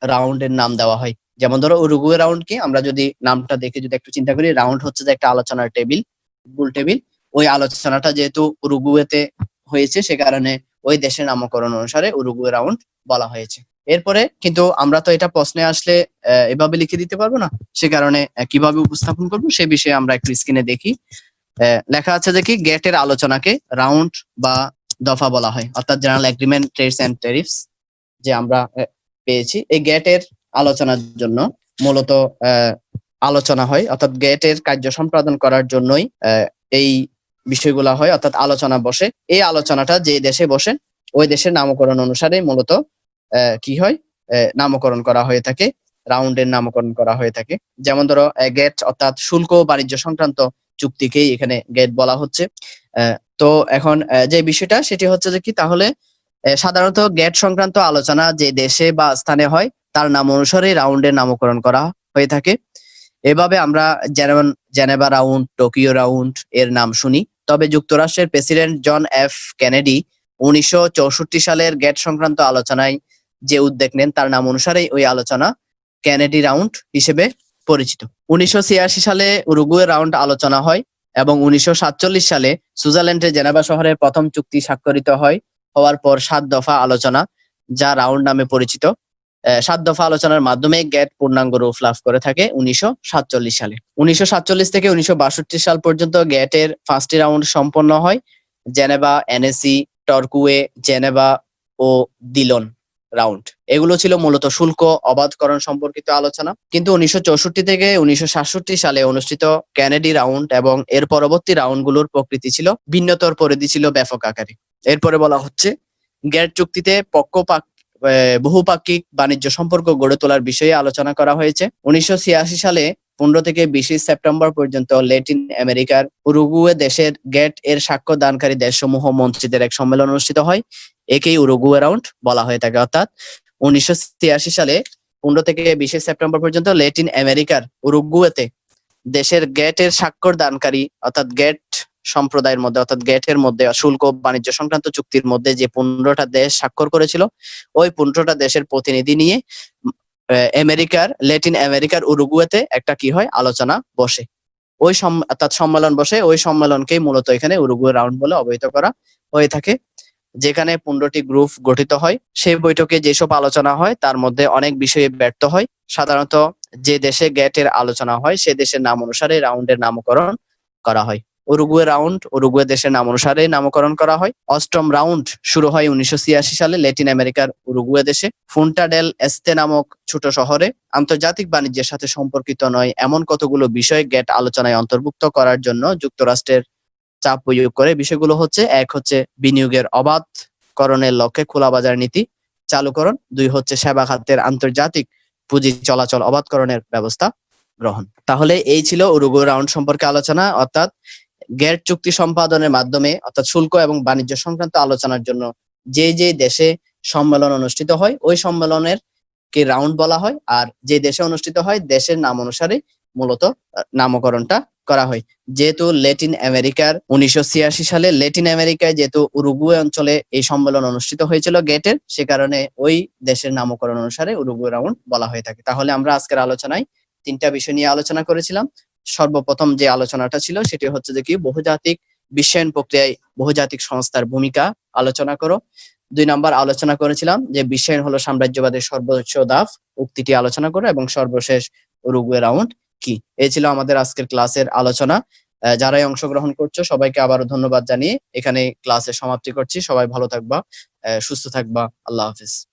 রাউন্ডের নাম দেওয়া হয়। যেমন ধরো উরুগুয়ে রাউন্ড কি আমরা যদি নামটা দেখে যদি একটু চিন্তা করি, রাউন্ড হচ্ছে যে একটা আলোচনার টেবিল, গোল টেবিল। ওই আলোচনাটা যেহেতু উরুগুয়েতে হয়েছে সে কারণে ওই দেশের নামকরণ অনুসারে উরুগুয়ে রাউন্ড বলা হয়েছে। এরপরে কিন্তু আমরা তো এটা প্রশ্নে আসলে এভাবে লিখে দিতে পারবো না, সে কারণে কিভাবে উপস্থাপন করবো সে বিষয়ে আমরা একটু স্ক্রিনে দেখি। লেখা আছে যে কি গেটের আলোচনাকে রাউন্ড বা দফা বলা হয়, অর্থাৎ general agreement trades and tariffs যে আমরা পেয়েছি। এই গেটের আলোচনার জন্য মূলত আলোচনা হয়, অর্থাৎ গেটের কার্য সম্পাদন করার জন্যই এই বিষয়গুলা হয়, অর্থাৎ আলোচনা বসে। এই আলোচনাটা যে দেশে বসে ওই দেশের নামকরণ অনুসারে মূলত কি হয় নামকরণ করা হয়ে থাকে, রাউন্ডের নামকরণ করা হয়ে থাকে। যেমন ধরো গেট অর্থাৎ শুল্ক বাণিজ্য সংক্রান্ত চুক্তিকেই এখানে গেট বলা হচ্ছে। তো এখন যে বিষয়টা সেটি হচ্ছে যে কি তাহলে সাধারণত গেট সংক্রান্ত আলোচনা যে দেশে বা স্থানে হয় তার নাম অনুসারে রাউন্ডের নামকরণ করা হয়ে থাকে। এভাবে আমরা যেমন জেনেভা রাউন্ড, টোকিও রাউন্ড এর নাম শুনি। তবে যুক্তরাষ্ট্রের প্রেসিডেন্ট জন এফ কেনেডি 1964 সালের গেট সংক্রান্ত আলোচনায় যে উদ্যোগ নেন তার নাম অনুসারেই ওই আলোচনা কেনেডি রাউন্ড হিসেবে পরিচিত। 1986 সালে উরুগুয়ে রাউন্ড আলোচনা হয় এবং 1947 সালে সুইজারল্যান্ডের জেনেভা শহরে প্রথম চুক্তি স্বাক্ষরিত হওয়ার পর 7 দফা আলোচনা যা রাউন্ড নামে পরিচিত। 7 দফা আলোচনার মাধ্যমে গেট পূর্ণাঙ্গ রূপ লাভ করে থাকে 1947 সালে। 1947 থেকে 1962 সাল পর্যন্ত গেটের 5টি রাউন্ড সম্পন্ন হয়। জেনেভা, এনএসি, টরকুয়ে, জেনেভা ও দিলন রাউন্ড। এগুলো ছিল মূলত শুল্ক অবাধকরণ সম্পর্কিত আলোচনা। কিন্তু 1964 থেকে 1967 সালে অনুষ্ঠিত কেনেডি রাউন্ড এবং এর পরবর্তী রাউন্ডগুলোর প্রকৃতি ছিল ভিন্নতর, পরিধি ছিল ব্যাপক আকারে। এরপরে বলা হচ্ছে গেট চুক্তিতে বহুপাক্ষিক বাণিজ্য সম্পর্ক গড়ে তোলার বিষয়ে আলোচনা করা হয়েছে। 1986 সালে 15 থেকে 20 সেপ্টেম্বর পর্যন্ত ল্যাটিন আমেরিকার উরুগুয়ে দেশের গেট এর সাক্ষ্য দানকারী দেশসমূহ মন্ত্রীদের এক সম্মেলন অনুষ্ঠিত হয়। একেই উরুগুয়ে রাউন্ড বলা হয়ে থাকে। অর্থাৎ 1986 সালে 15 থেকে 20 সেপ্টেম্বর পর্যন্ত ল্যাটিন আমেরিকার উরুগুয়েতে দেশের গেট এর স্বাক্ষর দানকারী অর্থাৎ গেট সম্প্রদায়ের মধ্যে অর্থাৎ গেটের মধ্যে শুল্ক বাণিজ্য সংক্রান্ত চুক্তির মধ্যে যে 15টা দেশ স্বাক্ষর করেছিল ওই 15টা দেশের প্রতিনিধি নিয়ে ল্যাটিন আমেরিকার উরুগুয়েতে একটা কি হয় আলোচনা বসে। ওই অর্থাৎ সম্মেলন বসে, ওই সম্মেলনকেই মূলত এখানে উরুগুয়ে রাউন্ড বলে অবহিত করা হয়ে থাকে, যেখানে 15টি গ্রুপ গঠিত হয়। সেই বৈঠকে যেসব আলোচনা হয় তার মধ্যে অনেক বিষয়ে ব্যর্থ হয়। সাধারণত যে দেশে গেটের আলোচনা হয় সে দেশের নাম অনুসারে রাউন্ডের নামকরণ করা হয়। উরুগুয়ে রাউন্ড উরুগুয়ে দেশের নাম অনুসারে নামকরণ করা হয়। 8ম রাউন্ড শুরু হয় 1986 সালে ল্যাটিন আমেরিকার উরুগুয়ে দেশে ফুন্টা ডেল এস্তে নামক ছোট শহরে। আন্তর্জাতিক বাণিজ্যের সাথে সম্পর্কিত নয় এমন কতগুলো বিষয় গেট আলোচনায় অন্তর্ভুক্ত করার জন্য যুক্তরাষ্ট্রের চাপ প্রয়োগ করে। বিষয়গুলো হচ্ছে, এক হচ্ছে বিনিয়োগের অবাধকরণের লক্ষ্যে খোলা বাজার নীতি চালুকরণ, 2 হচ্ছে সেবা খাতের আন্তর্জাতিক পুঁজি চলাচল অবাধকরণের ব্যবস্থা গ্রহণ। তাহলে এই ছিল উরুগুয়ে রাউন্ড সম্পর্কে আলোচনা, অর্থাৎ গেট চুক্তি সম্পাদনের মাধ্যমে অর্থাৎ শুল্ক এবং বাণিজ্য সংক্রান্ত আলোচনার জন্য যে যে দেশে সম্মেলন অনুষ্ঠিত হয় ওই সম্মেলনের কে রাউন্ড বলা হয়, আর যে দেশে অনুষ্ঠিত হয় দেশের নাম অনুসারে মূলত নামকরণটা করা হয়। যেহেতু ল্যাটিন আমেরিকার 1986 সালে ল্যাটিন আমেরিকায় যেহেতু উরুগুয়ে অঞ্চলে এই সম্মেলন অনুষ্ঠিত হয়েছিল গেটের, সে কারণে ওই দেশের নামকরণ অনুসারে উরুগুয়ে রাউন্ড বলা হয়ে থাকে। তাহলে আমরা আজকের আলোচনায় ৩টা বিষয় নিয়ে আলোচনা করেছিলাম। সর্বপ্রথম যে আলোচনাটা ছিল সেটি হচ্ছে যে কি বহুজাতিক বিশ্বায়ন প্রক্রিয়ায় বহুজাতিক সংস্থার ভূমিকা আলোচনা করো। ২ নাম্বার আলোচনা করেছিলাম যে বিশ্বায়ন হলো সাম্রাজ্যবাদের সর্বোচ্চ ধাপ, উক্তিটি আলোচনা করো এবং সর্বশেষ উরুগুয়ে রাউন্ড কি? এই ছিল আমাদের আজকের ক্লাসের আলোচনা। যারাই অংশগ্রহণ করছো সবাইকে আবারও ধন্যবাদ জানিয়ে এখানে ক্লাসের সমাপ্তি করছি। সবাই ভালো থাকবা, সুস্থ থাকবা। আল্লাহ হাফেজ।